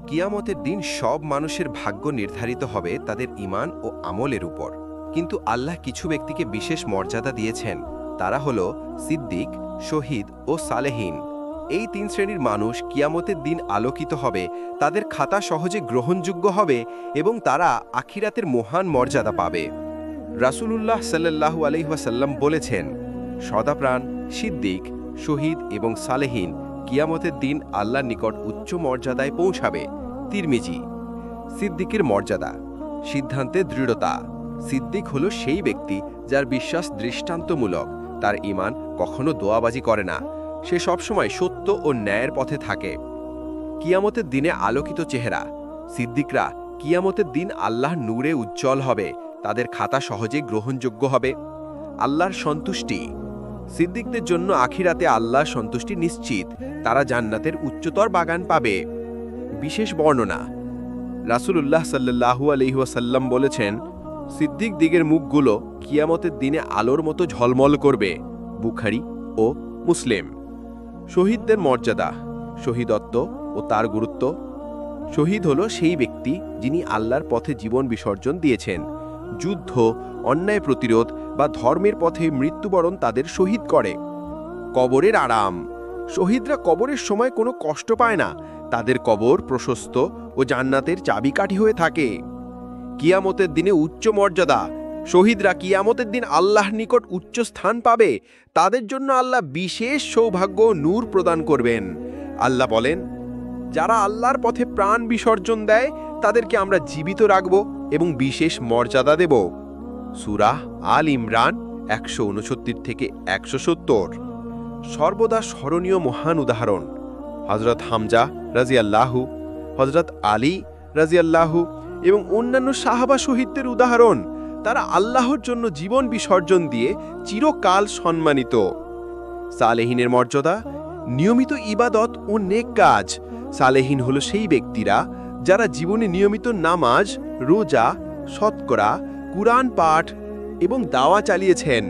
C: কিয়ামতের দিন সব মানুষের ভাগ্য নির্ধারিত হবে তাদের ঈমান ও আমলের উপর, কিন্তু আল্লাহ কিছু ব্যক্তিকে বিশেষ মর্যাদা দিয়েছেন। তারা হলো সিদ্দিক, শহীদ ও সালেহীন। এই তিন শ্রেণীর মানুষ কিয়ামতের দিন আলোকিত হবে, তাদের খাতা সহজে গ্রহণযোগ্য হবে এবং তারা আখিরাতের মহান মর্যাদা পাবে। রাসূলুল্লাহ সাল্লাল্লাহু আলাইহি ওয়াসাল্লাম বলেছেন, সদাপ্রাণ, সিদ্দিক, শহীদ এবং সালেহীন কিয়ামতের দিন আল্লাহর নিকট উচ্চ মর্যাদায় পৌঁছাবে। তিরমিজি। সিদ্দিকের মর্যাদা: সিদ্ধান্তে দৃঢ়তা। সিদ্দিক হলো সেই ব্যক্তি যার বিশ্বাস দৃষ্টান্তমূলক, তার ঈমান কখনো দোয়াবাজি করে না, সে সবসময় সত্য ও ন্যায়ের পথে থাকে। কিয়ামতের দিনে আলোকিত চেহারা: সিদ্দিকরা কিয়ামতের দিন আল্লাহর নূরে উজ্জ্বল হবে, তাদের খাতা সহজে গ্রহণযোগ্য হবে। আল্লাহর সন্তুষ্টি: সিদ্দিকদের জন্য আখিরাতে আল্লাহর সন্তুষ্টি নিশ্চিত, তারা জান্নাতের উচ্চতর বাগান পাবে। বিশেষ বর্ণনা: রাসূলুল্লাহ সাল্লাল্লাহু আলাইহি ওয়াসাল্লাম বলেছেন, সিদ্দিক দিগের মুখগুলো কিয়ামতের দিনে আলোর মতো ঝলমল করবে। বুখারী ও মুসলিম। শহীদদের মর্যাদা, শহীদত্ব ও তার গুরুত্ব: শহীদ হলো সেই ব্যক্তি যিনি আল্লাহর পথে জীবন বিসর্জন দিয়েছেন। যুদ্ধ, অন্যায় প্রতিরোধ বা ধর্মের পথে মৃত্যুবরণ তাদের শহীদ করে। কবরের আরাম: শহীদরা কবরের সময় কোনো কষ্ট পায় না, তাদের কবর প্রশস্ত ও জান্নাতের চাবিকাঠি হয়ে থাকে। কিয়ামতের দিনে উচ্চ মর্যাদা: শহীদরা কিয়ামতের দিন আল্লাহর নিকট উচ্চ স্থান পাবে, তাদের জন্য আল্লাহ বিশেষ সৌভাগ্য ও নূর প্রদান করবেন। আল্লাহ বলেন, যারা আল্লাহর পথে প্রাণ বিসর্জন দেয় তাদেরকে আমরা জীবিত রাখব এবং বিশেষ মর্যাদা দেব। সূরা আল ইমরান 169 থেকে 170। সর্বদা স্মরণীয় মহান উদাহরণ: হযরত হামজা রাদিয়াল্লাহু, হযরত আলী রাদিয়াল্লাহু এবং অন্যান্য সাহাবা শহীদদের উদাহরণ। তারা আল্লাহর জন্য জীবন বিসর্জন দিয়ে চিরকাল সম্মানিত। সালেহীনের মর্যাদা: নিয়মিত ইবাদত ও নেক কাজ। সালেহীন হলো সেই ব্যক্তিরা যারা জীবনে নিয়মিত নামাজ, রোজা, শতকরা, কুরআন পাঠ এবং দাওয়া চালিয়েছেন।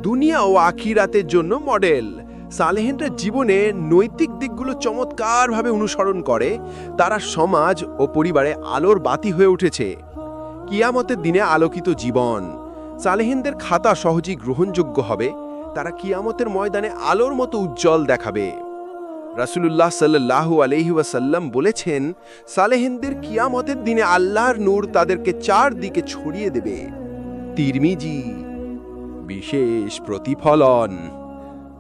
C: দুনিয়া ও আখিরাতের জন্য মডেল।
E: সালেহিনরা জীবনে নৈতিক দিকগুলো চমৎকারভাবে অনুসরণ করে, তারা সমাজ ও পরিবারে আলোর বাতি হয়ে উঠেছে। কিয়ামতের দিনে আলোকিত জীবন। সালেহিনদের খাতা সহজেই গ্রহণযোগ্য হবে, তারা কিয়ামতের ময়দানে আলোর মতো উজ্জ্বল দেখাবে। রাসূলুল্লাহ সাল্লাল্লাহু আলাইহি ওয়াসাল্লাম বলেছেন, সালেহিনদের কিয়ামতের দিনে আল্লাহর নূর তাদেরকে চারদিকে ছড়িয়ে দেবে। তিরমিজি। বিশেষ প্রতিফলন।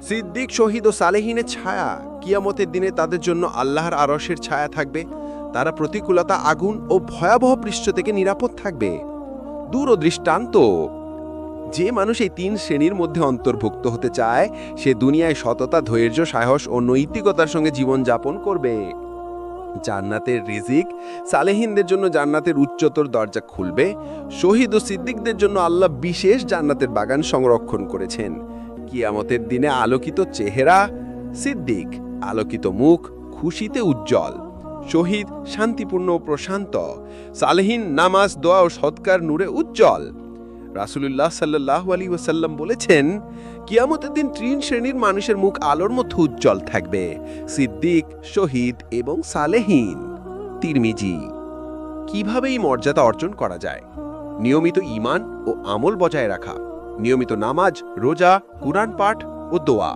E: সিদ্দিক, শহীদ ও সালেহিনের ছায়া। কিয়ামতের দিনে তাদের জন্য আল্লাহর আরশের ছায়া থাকবে। তারা প্রতিকূলতা, আগুন ও ভয়াবহ পৃষ্ঠ থেকে নিরাপদ থাকবে। দূরদৃষ্টান্ত। যে মানুষ এই 3 শ্রেণীর মধ্যে অন্তর্ভুক্ত হতে চায়, সে দুনিয়ায় সততা, ধৈর্য, সাহস ও নৈতিকতার সঙ্গে জীবন যাপন করবে। জান্নাতের রিজিক। সালেহিনদের জন্য জান্নাতের উচ্চতর দরজা খুলবে। শহীদ ও সিদ্দিকদের জন্য আল্লাহ বিশেষ জান্নাতের বাগান সংরক্ষণ করেছেন। কিয়ামতের দিনে আলোকিত চেহারা। সিদ্দিক আলোকিত মুখ, খুশিতে উজ্জ্বল। শহীদ শান্তিপূর্ণ ও প্রশান্ত। সালেহিন নামাজ, দোয়া ও সৎকার নূরে উজ্জ্বল। রাসূলুল্লাহ সাল্লাল্লাহু আলাইহি ওয়াসাল্লাম বলেছেন, কিয়ামতের দিন 3 শ্রেণীর মানুষের মুখ আলোর মতো উজ্জ্বল থাকবে: সিদ্দিক, শহীদ এবং সালেহিন। তিরমিজি। কিভাবে এই মর্যাদা অর্জন করা যায়? নিয়মিত ঈমান ও আমল বজায় রাখা, নিয়মিত নামাজ, রোজা, কুরআন পাঠ ও দোয়া।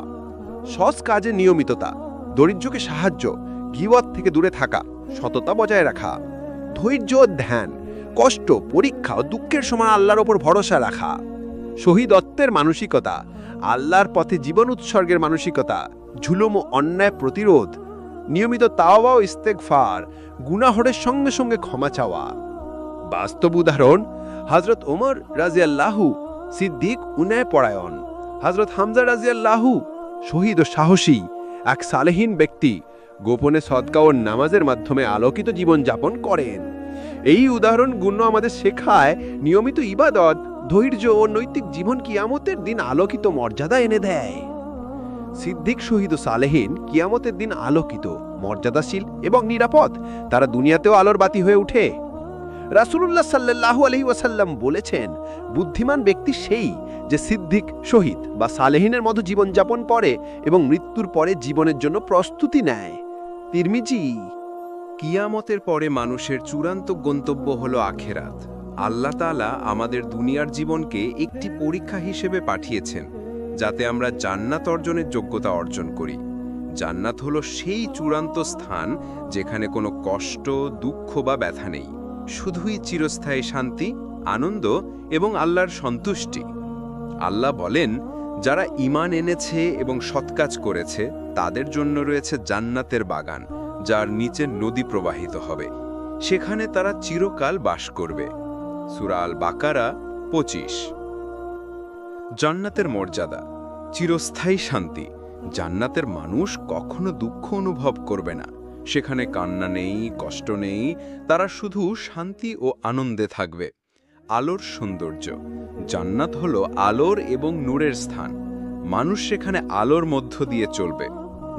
E: সৎ কাজে নিয়মিততা, দরিদ্রকে সাহায্য, গীবত থেকে দূরে থাকা, সততা বজায় রাখা। ধৈর্য ও ধ্যান, কষ্ট, পরীক্ষা ও দুঃখের সময় আল্লাহর ওপর ভরসা রাখা। শহীদত্বের মানসিকতা, আল্লাহর পথে জীবন উৎসর্গের মানসিকতা। জুলুম ও অন্যায় প্রতিরোধ, নিয়মিত তাওবা ও ইস্তেগফার, গুনাহরের সঙ্গে সঙ্গে ক্ষমা চাওয়া। বাস্তব উদাহরণ: হযরত ওমর রাদিয়াল্লাহু সিদ্দিক, উন্নয়পরায়ণ। হযরত হামজা রাদিয়াল্লাহু শহীদ ও সাহসী, এক সালেহিন ব্যক্তি, গোপনে সদকা ও নামাজের মাধ্যমে আলোকিত জীবন যাপন করেন। এই উদাহরণগুলো আমাদের শেখায়, নিয়মিত ইবাদত, ধৈর্য ও নৈতিক জীবন কিয়ামতের দিন আলোকিত মর্যাদা এনে দেয়। সিদ্দিক, শহীদ ও সালেহিন কিয়ামতের দিন আলোকিত, মর্যাদাশীল এবং নিরাপদ। তারা দুনিয়াতেও আলোর বাতি হয়ে ওঠে। রাসূলুল্লাহ সাল্লাল্লাহু আলাইহি ওয়াসাল্লাম বলেছেন, বুদ্ধিমান ব্যক্তি সেই যে সিদ্দিক, শহীদ বা সালেহিনের মতো জীবনযাপন করে এবং মৃত্যুর পরে জীবনের জন্য প্রস্তুতি নেয়। তিরমিজি।
C: কিয়ামতের পরে মানুষের চূড়ান্ত গন্তব্য হলো আখেরাত। আল্লাহ তাআলা আমাদের দুনিয়ার জীবনকে একটি পরীক্ষা হিসেবে পাঠিয়েছেন, যাতে আমরা জান্নাত অর্জনের যোগ্যতা অর্জন করি। জান্নাত হলো সেই চূড়ান্ত স্থান যেখানে কোনো কষ্ট, দুঃখ বা ব্যথা নেই, শুধুই চিরস্থায়ী শান্তি, আনন্দ এবং আল্লাহর সন্তুষ্টি। আল্লাহ বলেন, যারা ঈমান এনেছে এবং সৎকাজ করেছে তাদের জন্য রয়েছে জান্নাতের বাগান, যার নিচে নদী প্রবাহিত হবে। সেখানে তারা চিরকাল বাস করবে। সূরা আল বাকারা 25। জান্নাতের মর্যাদা, চিরস্থায়ী শান্তি। জান্নাতের মানুষ কখনো দুঃখ অনুভব করবে না। সেখানে কান্না নেই, কষ্ট নেই, তারা শুধু শান্তি ও আনন্দে থাকবে। আলোর সৌন্দর্য, জান্নাত হলো আলোর এবং নূরের স্থান। মানুষ সেখানে আলোর মধ্য দিয়ে চলবে।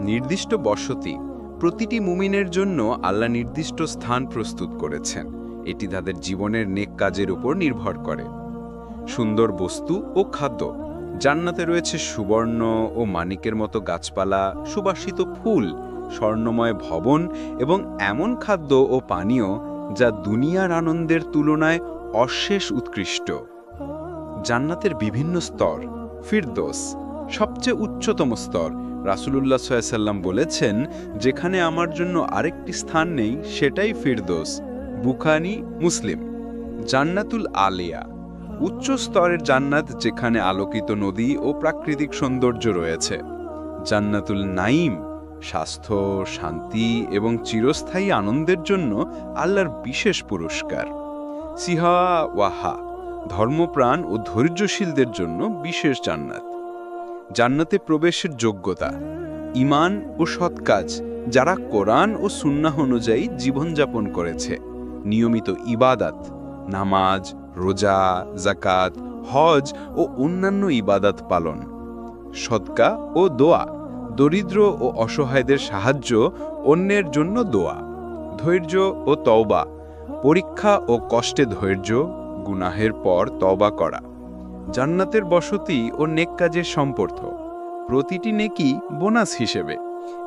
C: নির্দিষ্ট বসতি, প্রতিটি মুমিনের জন্য আল্লাহ নির্দিষ্ট স্থান প্রস্তুত করেছেন। এটি তাদের জীবনের নেক কাজের উপর নির্ভর করে। সুন্দর বস্তু ও খাদ্য, জান্নাতে রয়েছে সুবর্ণ ও মানিকের মতো গাছপালা, সুবাসিত ফুল, স্বর্ণময় ভবন এবং এমন খাদ্য ও পানীয় যা দুনিয়ার আনন্দের তুলনায় অশেষ উৎকৃষ্ট। জান্নাতের বিভিন্ন স্তর। ফিরদৌস সবচেয়ে উচ্চতম স্তর। রাসূলুল্লাহ সাল্লাল্লাহু আলাইহি ওয়াসাল্লাম বলেছেন, যেখানে আমার জন্য আরেকটি স্থান নেই সেটাই ফিরদৌস। বুখারী, মুসলিম। জান্নাতুল আলিয়া, উচ্চ স্তরের জান্নাত যেখানে আলোকিত নদী ও প্রাকৃতিক সৌন্দর্য রয়েছে। জান্নাতুল নাঈম, স্বাস্থ্য, শান্তি এবং চিরস্থায়ী আনন্দের জন্য আল্লাহর বিশেষ পুরস্কার। সিহা ওয়াহা, ধর্মপ্রাণ ও ধৈর্যশীলদের জন্য বিশেষ জান্নাত। জান্নাতে প্রবেশের যোগ্যতা, ঈমান ও সৎ কাজ, যারা কোরআন ও সুন্নাহ অনুযায়ী জীবনযাপন করেছে। নিয়মিত ইবাদত, নামাজ, রোজা, যাকাত, হজ ও অন্যান্য ইবাদত পালন। সদকা ও দোয়া, দরিদ্র ও অসহায়দের সাহায্য, অন্যের জন্য দোয়া। ধৈর্য ও তওবা, পরীক্ষা ও কষ্টে ধৈর্য, গুনাহের পর তওবা করা। জান্নাতের বসতি ও নেক কাজের সম্পর্ক,
B: প্রতিটি নেকি বোনাস হিসেবে।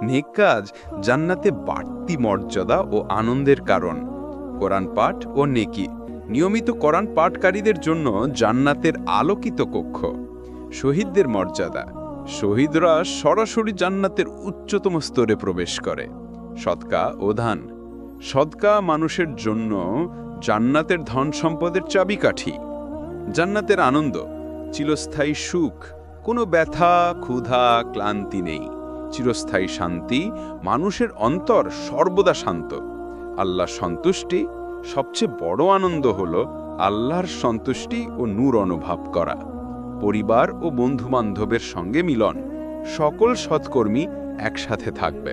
B: নেক কাজ জান্নাতে বাড়তি মর্যাদা ও আনন্দের কারণ। কোরআন পাঠ ও নেকি, নিয়মিত কোরআন পাঠকারীদের জন্য জান্নাতের আলোকিত কক্ষ। শহীদদের মর্যাদা, শহীদরা সরাসরি জান্নাতের উচ্চতম স্তরে প্রবেশ করে। সদকা ও দান, সদকা মানুষের জন্য জান্নাতের ধন সম্পদের চাবিকাঠি। জান্নাতের আনন্দ, চিরস্থায়ী সুখ, কোনো ব্যথা, ক্ষুধা, ক্লান্তি নেই। চিরস্থায়ী শান্তি, মানুষের অন্তর সর্বদা শান্ত। আল্লাহ সন্তুষ্টি, সবচেয়ে বড় আনন্দ হল আল্লাহর সন্তুষ্টি ও নূর অনুভব করা। পরিবার ও বন্ধুবান্ধবের সঙ্গে মিলন, সকল সৎকর্মী একসাথে থাকবে।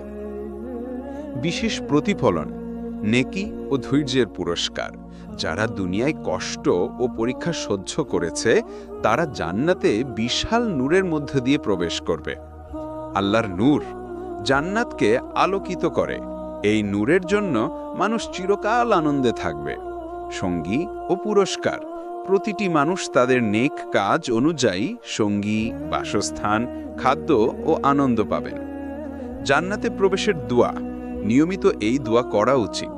B: বিশেষ প্রতিফলন, নেকি ও ধৈর্যের পুরস্কার। যারা দুনিয়ায় কষ্ট ও পরীক্ষা সহ্য করেছে তারা জান্নাতে বিশাল নূরের মধ্য দিয়ে প্রবেশ করবে। আল্লাহর নূর জান্নাতকে আলোকিত করে। এই নূরের জন্য মানুষ চিরকাল আনন্দে থাকবে। সঙ্গী ও পুরস্কার, প্রতিটি মানুষ তাদের নেক কাজ অনুযায়ী সঙ্গী, বাসস্থান, খাদ্য ও আনন্দ পাবেন। জান্নাতে প্রবেশের দোয়া, নিয়মিত এই দোয়া করা উচিত।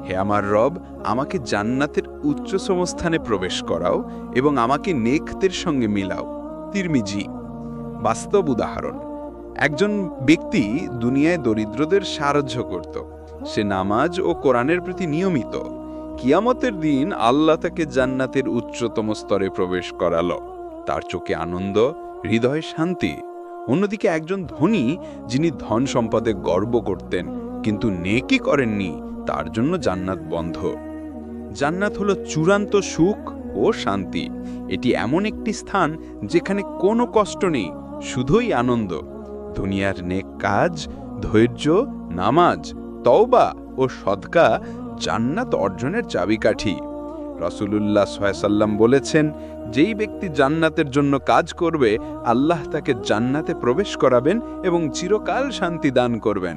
B: হে আমার রব, আমাকে জান্নাতের উচ্চতম স্থানে প্রবেশ করাও এবং আমাকে নেকদের সঙ্গে মিলাও। তিরমিজি। বাস্তব উদাহরণ, একজন ব্যক্তি দুনিয়ায় দরিদ্রদের সাহায্য করত। সে নামাজ ও কোরআনের প্রতি নিয়মিত। কিয়ামতের দিন আল্লাহ তাকে জান্নাতের উচ্চতম স্তরে প্রবেশ করালো। তার চোখে আনন্দ, হৃদয়ে শান্তি। অন্যদিকে একজন ধনী, যিনি ধন সম্পদে গর্ব করতেন কিন্তু নেকি করেননি, তার জন্য জান্নাত বন্ধ। জান্নাত হলো চূড়ান্ত সুখ ও শান্তি। এটি এমন একটি স্থান যেখানে কোনো কষ্ট নেই, শুধুই আনন্দ। দুনিয়ার নেক কাজ, ধৈর্য, নামাজ, তওবা ও সদকা জান্নাত অর্জনের চাবিকাঠি। রাসূলুল্লাহ সাল্লাল্লাহু আলাইহি ওয়াসাল্লাম বলেছেন, যেই ব্যক্তি জান্নাতের জন্য কাজ করবে আল্লাহ তাকে জান্নাতে প্রবেশ করাবেন এবং চিরকাল শান্তি দান করবেন।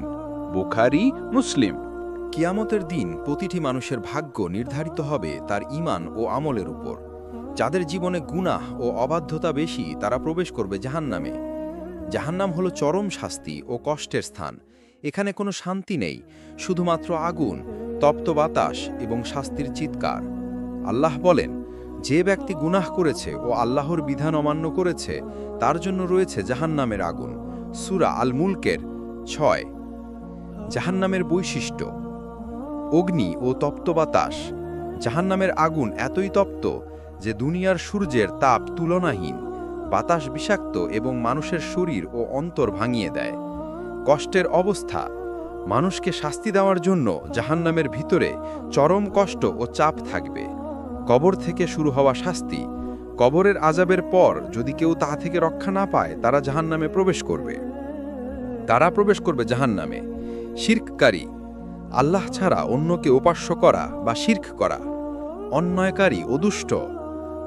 B: বুখারী, মুসলিম।
C: কিয়ামতের দিন প্রতিটি মানুষের ভাগ্য নির্ধারিত হবে তার ঈমান ও আমলের উপর। যাদের জীবনে গুনাহ ও অবাধ্যতা বেশি তারা প্রবেশ করবে জাহান্নামে। জাহান্নাম হলো চরম শাস্তি ও কষ্টের স্থান। এখানে কোনো শান্তি নেই, শুধুমাত্র আগুন, তপ্ত বাতাস এবং শাস্তির চিৎকার। আল্লাহ বলেন, যে ব্যক্তি গুনাহ করেছে ও আল্লাহর বিধান অমান্য করেছে তার জন্য রয়েছে জাহান্নামের আগুন। সূরা আল মুলকের 6। জাহান্নামের বৈশিষ্ট্য, অগ্নি ও তপ্ত বাতাস। জাহান্নামের আগুন এতই তপ্ত যে দুনিয়ার সূর্যের তাপ তুলনাহীন। বাতাস বিষাক্ত এবং মানুষের শরীর ও অন্তর ভাঙিয়ে দেয়। কষ্টের অবস্থা, মানুষকে শাস্তি দেওয়ার জন্য জাহান্নামের ভিতরে চরম কষ্ট ও চাপ থাকবে। কবর থেকে শুরু হওয়া শাস্তি, কবরের আযাবের পর যদি কেউ তা থেকে রক্ষা না পায় তারা জাহান্নামে প্রবেশ করবে। জাহান্নামে। শিরককারী, আল্লাহ ছাড়া অন্যকে উপাস্য করা বা শিরক করা। অন্যায়কারী ও দুষ্ট,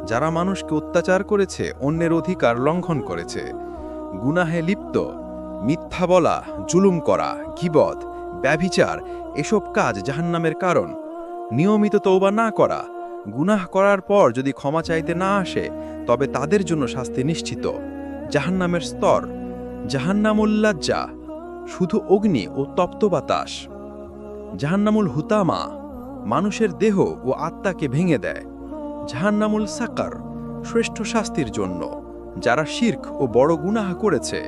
C: যারা মানুষকে অত্যাচার করেছে, অন্যের অধিকার লঙ্ঘন করেছে। গুনাহে লিপ্ত, মিথ্যা বলা, জুলুম করা, গীবত, ব্যভিচার, এসব কাজ জাহান্নামের কারণ। নিয়মিত তওবা না করা, গুনাহ করার পর যদি ক্ষমা চাইতে না আসে তবে তাদের জন্য শাস্তি নিশ্চিত। জাহান্নামের স্তর, জাহান্নামুল লাজ্জা, শুধু অগ্নি ও তপ্ত বাতাস। জাহান্নামুল হুতামা, মানুষের দেহ ও আত্মাকে ভেঙে দেয়। জাহান্নামুল সাকার, শ্রেষ্ঠ শাস্তির জন্য যারা শিরক ও বড় গুনাহ করেছে।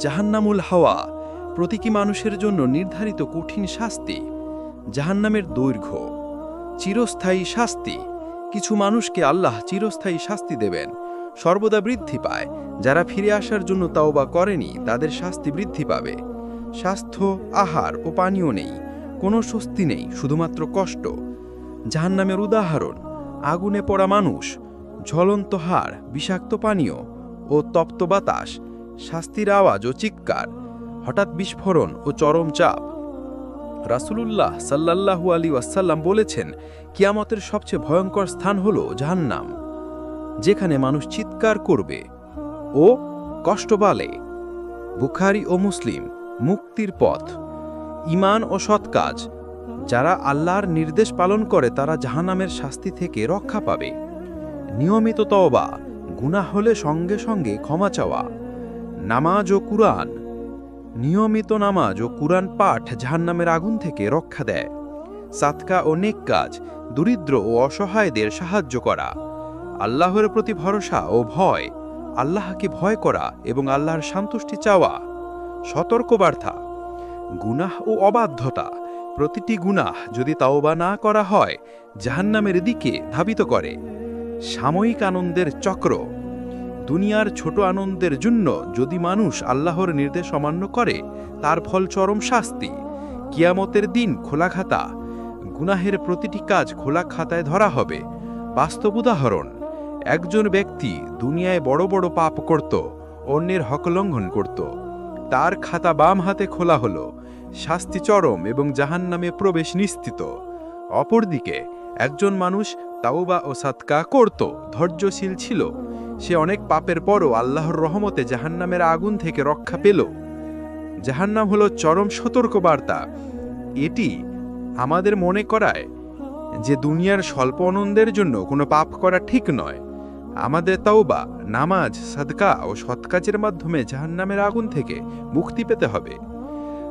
C: জাহান্নামুল হাওয়া, প্রতীকী মানুষের জন্য নির্ধারিত কঠিন শাস্তি। জাহান্নামের দৈর্ঘ্য, চিরস্থায়ী শাস্তি। কিছু মানুষকে আল্লাহ চিরস্থায়ী শাস্তি দেবেন, সর্বদা বৃদ্ধি পায়। যারা ফিরে আসার জন্য তাওবা করেনি তাদের শাস্তি বৃদ্ধি পাবে। স্বাস্থ্য, আহার ও পানীয় নেই, কোনো স্বস্তি নেই, শুধুমাত্র কষ্ট। জাহান্নামের উদাহরণ, আগুনে পড়া মানুষ, ঝলন্ত হাড়, বিষাক্ত পানীয় ও তপ্ত বাতাস, শাস্তির আওয়াজ ও চিৎকার, হঠাৎ বিস্ফোরণ ও চরম চাপ। রাসূলুল্লাহ সাল্লাল্লাহু আলাইহি ওয়াসাল্লাম বলেছেন, কিয়ামতের সবচেয়ে ভয়ঙ্কর স্থান হল জাহান্নাম, যেখানে মানুষ চিৎকার করবে ও কষ্ট পালে। বুখারী ও মুসলিম। মুক্তির পথ, ঈমান ও সৎ কাজ। যারা আল্লাহর নির্দেশ পালন করে তারা জাহান্নামের শাস্তি থেকে রক্ষা পাবে। নিয়মিত তওবা, গুনাহ হলে সঙ্গে সঙ্গে ক্ষমা চাওয়া।
B: নামাজ ও কুরআন। নিয়মিত নামাজ ও কুরআন পাঠ জাহান্নামের আগুন থেকে রক্ষা দেয়। সাদকা ও নেক কাজ, দরিদ্র ও অসহায়দের সাহায্য করা। আল্লাহর প্রতি ভরসা ও ভয়, আল্লাহকে ভয় করা এবং আল্লাহর সন্তুষ্টি চাওয়া। সতর্কবার্তা, গুনাহ ও অবাধ্যতা। প্রতিটি গুনাহ যদি তাওবা না করা হয় জাহান্নামের দিকে ধাবিত করে। সাময়িক আনন্দের চক্র। দুনিয়ার ছোট আনন্দের জন্য যদি মানুষ আল্লাহর নির্দেশ অমান্য করে তার ফল চরম শাস্তি। কিয়ামতের দিন খোলা খাতা। গুনাহের প্রতিটি কাজ খোলা খাতায় ধরা হবে। বাস্তব উদাহরণ, একজন ব্যক্তি দুনিয়ায় বড় বড় পাপ করত, অন্যের হক লঙ্ঘন করত। তার খাতা বাম হাতে খোলা হলো, শাস্তি চরম এবং জাহান্নামে প্রবেশ নিশ্চিত। অপরদিকে একজন মানুষ তাওবা ও সাদকা করত, ধৈর্যশীল ছিল। সে অনেক পাপের পরও আল্লাহর রহমতে জাহান্নামের আগুন থেকে রক্ষা পেল। জাহান্নাম হলো চরম সতর্কবার্তা। এটি আমাদের মনে করায় যে দুনিয়ার স্বল্প আনন্দের জন্য কোনো পাপ করা ঠিক নয়। আমাদের তাওবা, নামাজ, সাদকা ও সৎ কাজের মাধ্যমে জাহান্নামের আগুন থেকে মুক্তি পেতে হবে।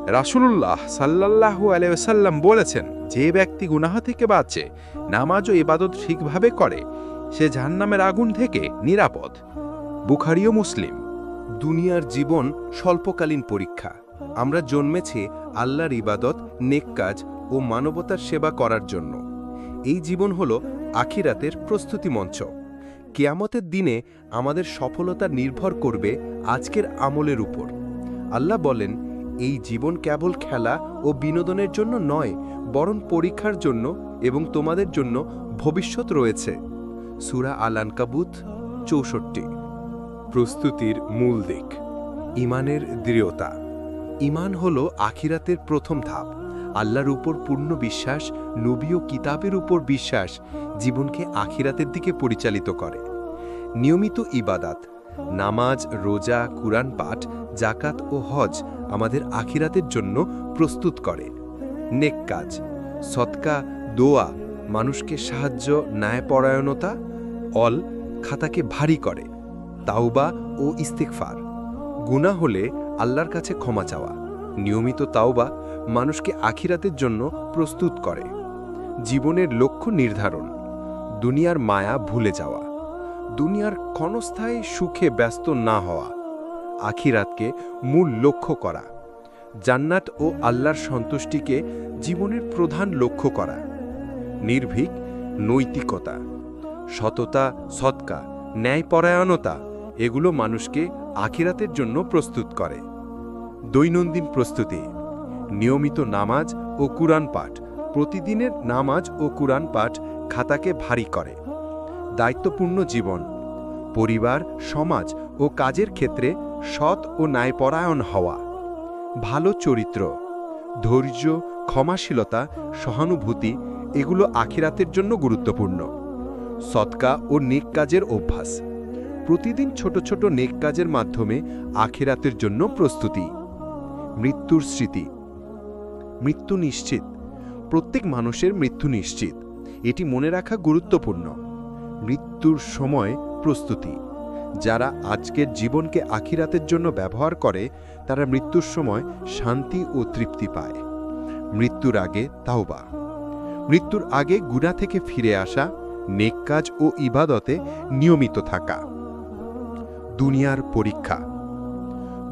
B: রাসূলুল্লাহ সাল্লাল্লাহু আলাইহি ওয়াসাল্লাম বলেছেন, যে ব্যক্তি গুনাহ থেকে বাঁচে, নামাজ ও ইবাদত ঠিকভাবে করে, সে জাহান্নামের আগুন থেকে নিরাপদ। বুখারী ও মুসলিম।
E: দুনিয়ার জীবন স্বল্পকালীন পরীক্ষা। আমরা জন্মেছে আল্লাহর ইবাদত, নেক কাজ ও মানবতার সেবা করার জন্য। এই জীবন হল আখিরাতের প্রস্তুতি মঞ্চ। কিয়ামতের দিনে আমাদের সফলতা নির্ভর করবে আজকের আমলের উপর। আল্লাহ বলেন, এই জীবন কেবল খেলা ও বিনোদনের জন্য নয়, বরং পরীক্ষার জন্য এবং তোমাদের জন্য ভবিষ্যৎ রয়েছে। সূরা আল-আনকাবুত ৬৪। প্রস্তুতির মূল দিক। ঈমানের দৃঢ়তা। ঈমান হল আখিরাতের প্রথম ধাপ। আল্লাহর উপর পূর্ণ বিশ্বাস, নবী ও কিতাবের উপর বিশ্বাস জীবনকে আখিরাতের দিকে পরিচালিত করে। নিয়মিত ইবাদাত, নামাজ, রোজা, কুরআন পাঠ, যাকাত ও হজ আমাদের আখিরাতের জন্য প্রস্তুত করে। নেক কাজ, সদকা, দোয়া মানুষকে সাহায্য, ন্যায়পরায়ণতা, অল খাতাকে ভারী করে। তাওবা ও ইস্তিগফার, গুনাহ হলে আল্লাহর কাছে ক্ষমা চাওয়া। নিয়মিত তাওবা মানুষকে আখিরাতের জন্য প্রস্তুত করে। জীবনের লক্ষ্য নির্ধারণ, দুনিয়ার মায়া ভুলে যাওয়া, দুনিয়ার ক্ষণস্থায়ী সুখে ব্যস্ত না হওয়া, আখিরাতকে মূল লক্ষ্য করা, জান্নাত ও আল্লাহর সন্তুষ্টিকে জীবনের প্রধান লক্ষ্য করা। নির্ভীক নৈতিকতা, সততা, সদকা, ন্যায়পরায়ণতা এগুলো মানুষকে আখিরাতের জন্য প্রস্তুত করে। দৈনন্দিন প্রস্তুতি, নিয়মিত নামাজ ও কুরআন পাঠ। প্রতিদিনের নামাজ ও কুরআন পাঠ খাতাকে ভারী করে। দায়িত্বপূর্ণ জীবন, পরিবার, সমাজ ও কাজের ক্ষেত্রে সৎ ও ন্যায়পরায়ণ হওয়া। ভালো চরিত্র, ধৈর্য, ক্ষমাশীলতা, সহানুভূতি এগুলো আখিরাতের জন্য গুরুত্বপূর্ণ। সদকা ও নেক কাজের অভ্যাস, প্রতিদিন ছোট ছোট নেক কাজের মাধ্যমে আখিরাতের জন্য প্রস্তুতি। মৃত্যুর স্মৃতি, মৃত্যু নিশ্চিত। প্রত্যেক মানুষের মৃত্যু নিশ্চিত, এটি মনে রাখা গুরুত্বপূর্ণ। মৃত্যুর সময় প্রস্তুতি, যারা আজকের জীবনকে আখিরাতের জন্য ব্যবহার করে তারা মৃত্যুর সময় শান্তি ও তৃপ্তি পায়। মৃত্যুর আগে তাওবা, মৃত্যুর আগে গুনাহ থেকে ফিরে আসা, নেক কাজ ও ইবাদতে নিয়মিত থাকা। দুনিয়ার পরীক্ষা,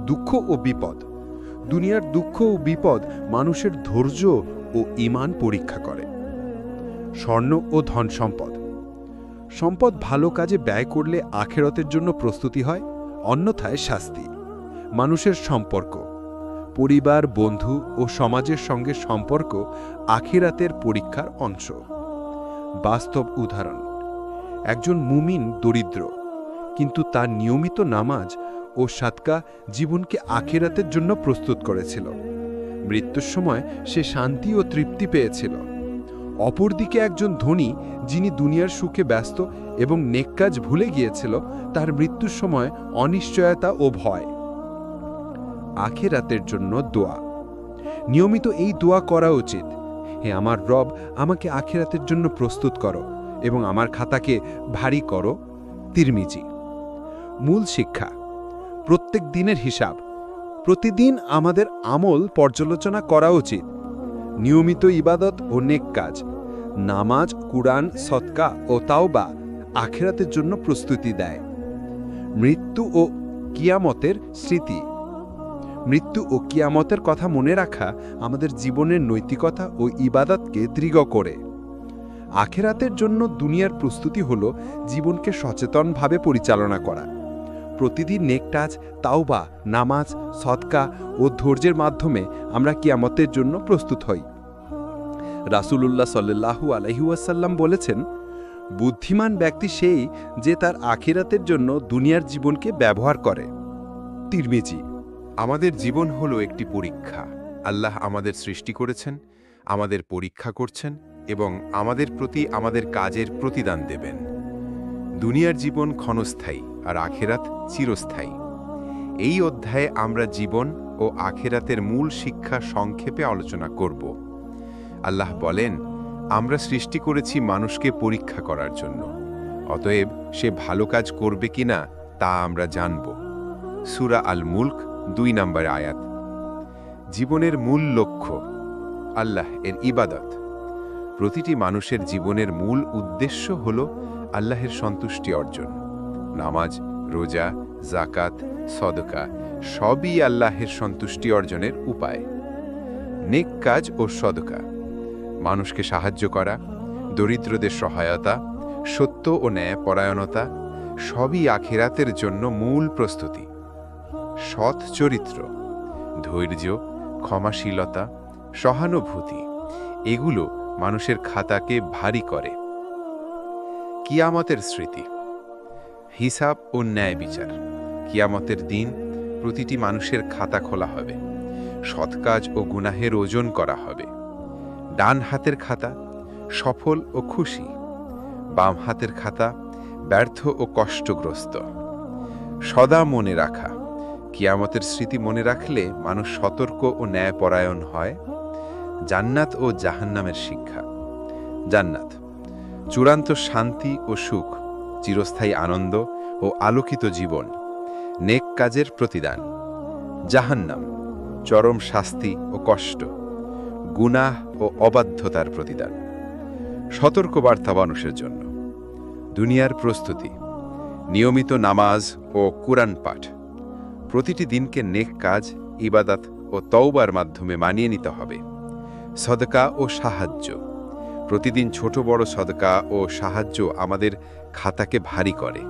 E: দুঃখ ও বিপদ। দুনিয়ার দুঃখ ও বিপদ মানুষের ধৈর্য ও ঈমান পরীক্ষা করে। স্বর্ণ ও ধন সম্পদ, সম্পদ ভালো কাজে ব্যয় করলে আখিরাতের জন্য প্রস্তুতি হয়, অন্যথায় শাস্তি। মানুষের সম্পর্ক, পরিবার, বন্ধু ও সমাজের সঙ্গে সম্পর্ক আখিরাতের পরীক্ষার অংশ। বাস্তব উদাহরণ, একজন মুমিন দরিদ্র, কিন্তু তার নিয়মিত নামাজ ও সাদকা জীবনকে আখিরাতের জন্য প্রস্তুত করেছিল। মৃত্যুর সময় সে শান্তি ও তৃপ্তি পেয়েছিল। অপরদিকে একজন ধনী, যিনি দুনিয়ার সুখে ব্যস্ত এবং নেক কাজ ভুলে গিয়েছিল, তার মৃত্যুর সময় অনিশ্চয়তা ও ভয়। আখিরাতের জন্য দোয়া, নিয়মিত এই দোয়া করা উচিত। হে আমার রব, আমাকে আখিরাতের জন্য প্রস্তুত করো এবং আমার খাতাকে ভারী করো। তিরমিজি। মূল শিক্ষা,
B: প্রত্যেক দিনের হিসাব। প্রতিদিন আমাদের আমল পর্যালোচনা করা উচিত। নিয়মিত ইবাদত ও নেক কাজ, নামাজ, কুরআন, সদকা ও তাওবা আখিরাতের জন্য প্রস্তুতি দেয়। মৃত্যু ও কিয়ামতের স্মৃতি। মৃত্যু ও কিয়ামতের কথা মনে রাখা আমাদের জীবনের নৈতিকতা ও ইবাদতকে দৃঢ় করে। আখিরাতের জন্য দুনিয়ার প্রস্তুতি হল জীবনকে সচেতনভাবে পরিচালনা করা। প্রতিদিন নেক কাজ, তাওবা, নামাজ, সদকা ও ধৈর্যের মাধ্যমে আমরা কিয়ামতের জন্য প্রস্তুত হই। রাসূলুল্লাহ সাল্লাল্লাহু আলাইহি ওয়াসাল্লাম বলেছেন, বুদ্ধিমান ব্যক্তি সেই যে তার আখিরাতের জন্য দুনিয়ার জীবনকে ব্যবহার করে। তিরমিজি।
C: আমাদের জীবন হলো একটি পরীক্ষা। আল্লাহ আমাদের সৃষ্টি করেছেন, আমাদের পরীক্ষা করছেন এবং আমাদের প্রতি আমাদের কাজের প্রতিদান দেবেন। দুনিয়ার জীবন ক্ষণস্থায়ী আর আখেরাত চিরস্থায়ী। এই অধ্যায়ে আমরা জীবন ও আখেরাতের মূল শিক্ষা সংক্ষেপে আলোচনা করব। আল্লাহ বলেন, আমরা সৃষ্টি করেছি মানুষকে পরীক্ষা করার জন্য, অতএব সে ভালো কাজ করবে কিনা তা আমরা জানব। সূরা আল মুলক 2 নম্বর আয়াত। জীবনের মূল লক্ষ্য আল্লাহ এর ইবাদত। প্রতিটি মানুষের জীবনের মূল উদ্দেশ্য হল আল্লাহের সন্তুষ্টি অর্জন। নামাজ, রোজা, যাকাত, সদকা সবই আল্লাহের সন্তুষ্টি অর্জনের উপায়। নেক কাজ ও সদকা, মানুষকে সাহায্য করা, দরিদ্রদের সহায়তা, সত্য ও ন্যায়পরায়ণতা সবই আখিরাতের জন্য মূল প্রস্তুতি। সৎ চরিত্র, ধৈর্য, ক্ষমাশীলতা, সহানুভূতি এগুলো মানুষের খাতাকে ভারী করে। কিয়ামতের স্মৃতি, হিসাব ও ন্যায় বিচার। কিয়ামতের দিন প্রতিটি মানুষের খাতা খোলা হবে, সৎ কাজ ও গুনাহের ওজন করা হবে। ডান হাতের খাতা সফল ও খুশি, বাম হাতের খাতা ব্যর্থ ও কষ্টগ্রস্ত। সদা মনে রাখা, কিয়ামতের স্মৃতি মনে রাখলে মানুষ সতর্ক ও ন্যায়পরায়ণ হয়। জান্নাত ও জাহান্নামের শিক্ষা। জান্নাত চূড়ান্ত শান্তি ও সুখ, চিরস্থায়ী আনন্দ ও আলোকিত জীবন, নেক কাজের প্রতিদান। জাহান্নাম চরম শাস্তি ও কষ্ট, গুনাহ ও অবাধ্যতার প্রতিদান। সতর্কবার্তা মানুষের জন্য। দুনিয়ার প্রস্তুতি, নিয়মিত নামাজ ও কুরআন পাঠ। প্রতিটি দিনকে নেক কাজ, ইবাদত ও তওবার মাধ্যমে মানিয়ে নিতে হবে। সদকা ও সাহায্য, প্রতিদিন ছোট বড় সদকা ও সাহায্য আমাদের খাতাকে ভারী করে।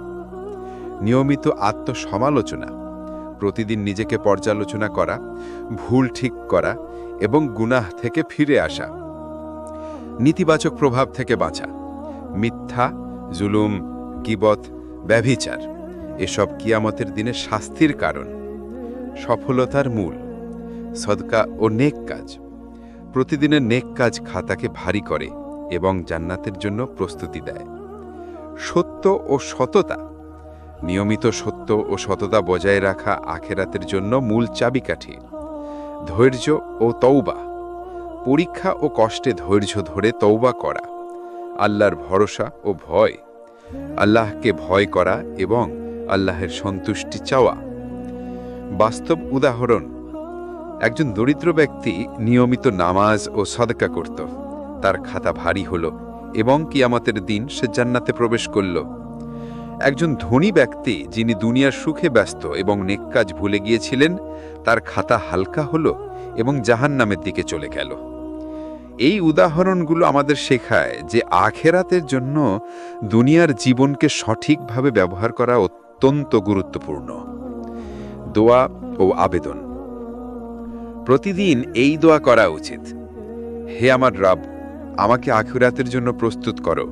C: নিয়মিত আত্মসমালোচনা, প্রতিদিন নিজেকে পর্যালোচনা করা, ভুল ঠিক করা এবং গুনাহ থেকে ফিরে আসা। নেতিবাচক প্রভাব থেকে বাঁচা, মিথ্যা, জুলুম, গীবত, ব্যভিচার এসব কিয়ামতের দিনে শাস্তির কারণ। সফলতার মূল, সদকা ও নেক কাজ। প্রতিদিনের নেক কাজ খাতাকে ভারী করে এবং জান্নাতের জন্য প্রস্তুতি দেয়। সত্য ও সততা, নিয়মিত সত্য ও সততা বজায় রাখা আখেরাতের জন্য মূল চাবিকাঠি। ধৈর্য ও তওবা, পরীক্ষা ও কষ্টে ধৈর্য ধরে তওবা করা। আল্লাহর ভরসা ও ভয়, আল্লাহকে ভয় করা এবং আল্লাহের সন্তুষ্টি চাওয়া। বাস্তব উদাহরণ, একজন দরিদ্র ব্যক্তি নিয়মিত নামাজ ও সদকা করত, তার খাতা ভারী হল এবং কিয়ামতের দিন সে জান্নাতে প্রবেশ করল। একজন ধনী ব্যক্তি যিনি দুনিয়ার সুখে ব্যস্ত এবং নেক কাজ ভুলে গিয়েছিলেন, তার খাতা হালকা হল এবং জাহান্নামের দিকে চলে গেল। এই উদাহরণগুলো আমাদের শেখায় যে আখেরাতের জন্য দুনিয়ার জীবনকে সঠিকভাবে ব্যবহার করা অত্যন্ত গুরুত্বপূর্ণ। দোয়া ও আবেদন, প্রতিদিন এই দোয়া করা উচিত। হে আমার রব, আমাকে আখিরাতের জন্য প্রস্তুত করো,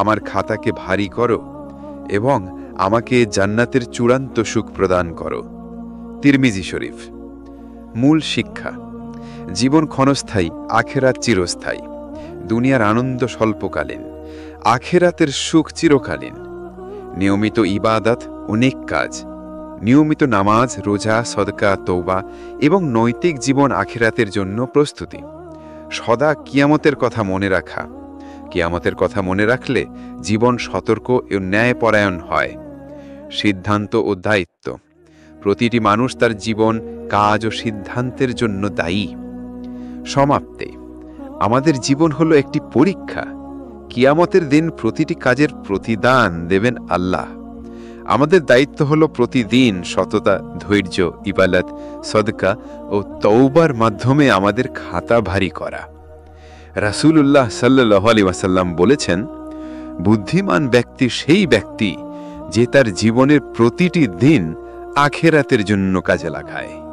C: আমার খাতাকে ভারী করো এবং আমাকে জান্নাতের চূড়ান্ত সুখ প্রদান করো। তিরমিজি শরীফ। মূল শিক্ষা, জীবন ক্ষণস্থায়ী, আখেরাত চিরস্থায়ী। দুনিয়ার আনন্দ স্বল্পকালীন, আখেরাতের সুখ চিরকালীন। নিয়মিত ইবাদত ও নেক কাজ, নিয়মিত নামাজ, রোজা, সদকা, তওবা এবং নৈতিক জীবন আখিরাতের জন্য প্রস্তুতি। সদা কিয়ামতের কথা মনে রাখা, কিয়ামতের কথা মনে রাখলে জীবন সতর্ক ও ন্যায়পরায়ণ হয়। সিদ্ধান্ত ও দায়িত্ব,
B: প্রতিটি মানুষ তার জীবন, কাজ ও সিদ্ধান্তের জন্য দায়ী। সমাপ্তে, আমাদের জীবন হলো একটি পরীক্ষা। কিয়ামতের দিন প্রতিটি কাজের প্রতিদান দেবেন আল্লাহ। আমাদের দায়িত্ব হলো প্রতিদিন সততা, ধৈর্য, ইবাদত, সদকা ও তওবার মাধ্যমে আমাদের খাতা ভারী করা। রাসূলুল্লাহ সাল্লাল্লাহু আলাইহি ওয়াসাল্লাম বলেছেন, বুদ্ধিমান ব্যক্তি সেই ব্যক্তি যে তার জীবনের প্রতিটি দিন আখিরাতের জন্য কাজে লাগায়।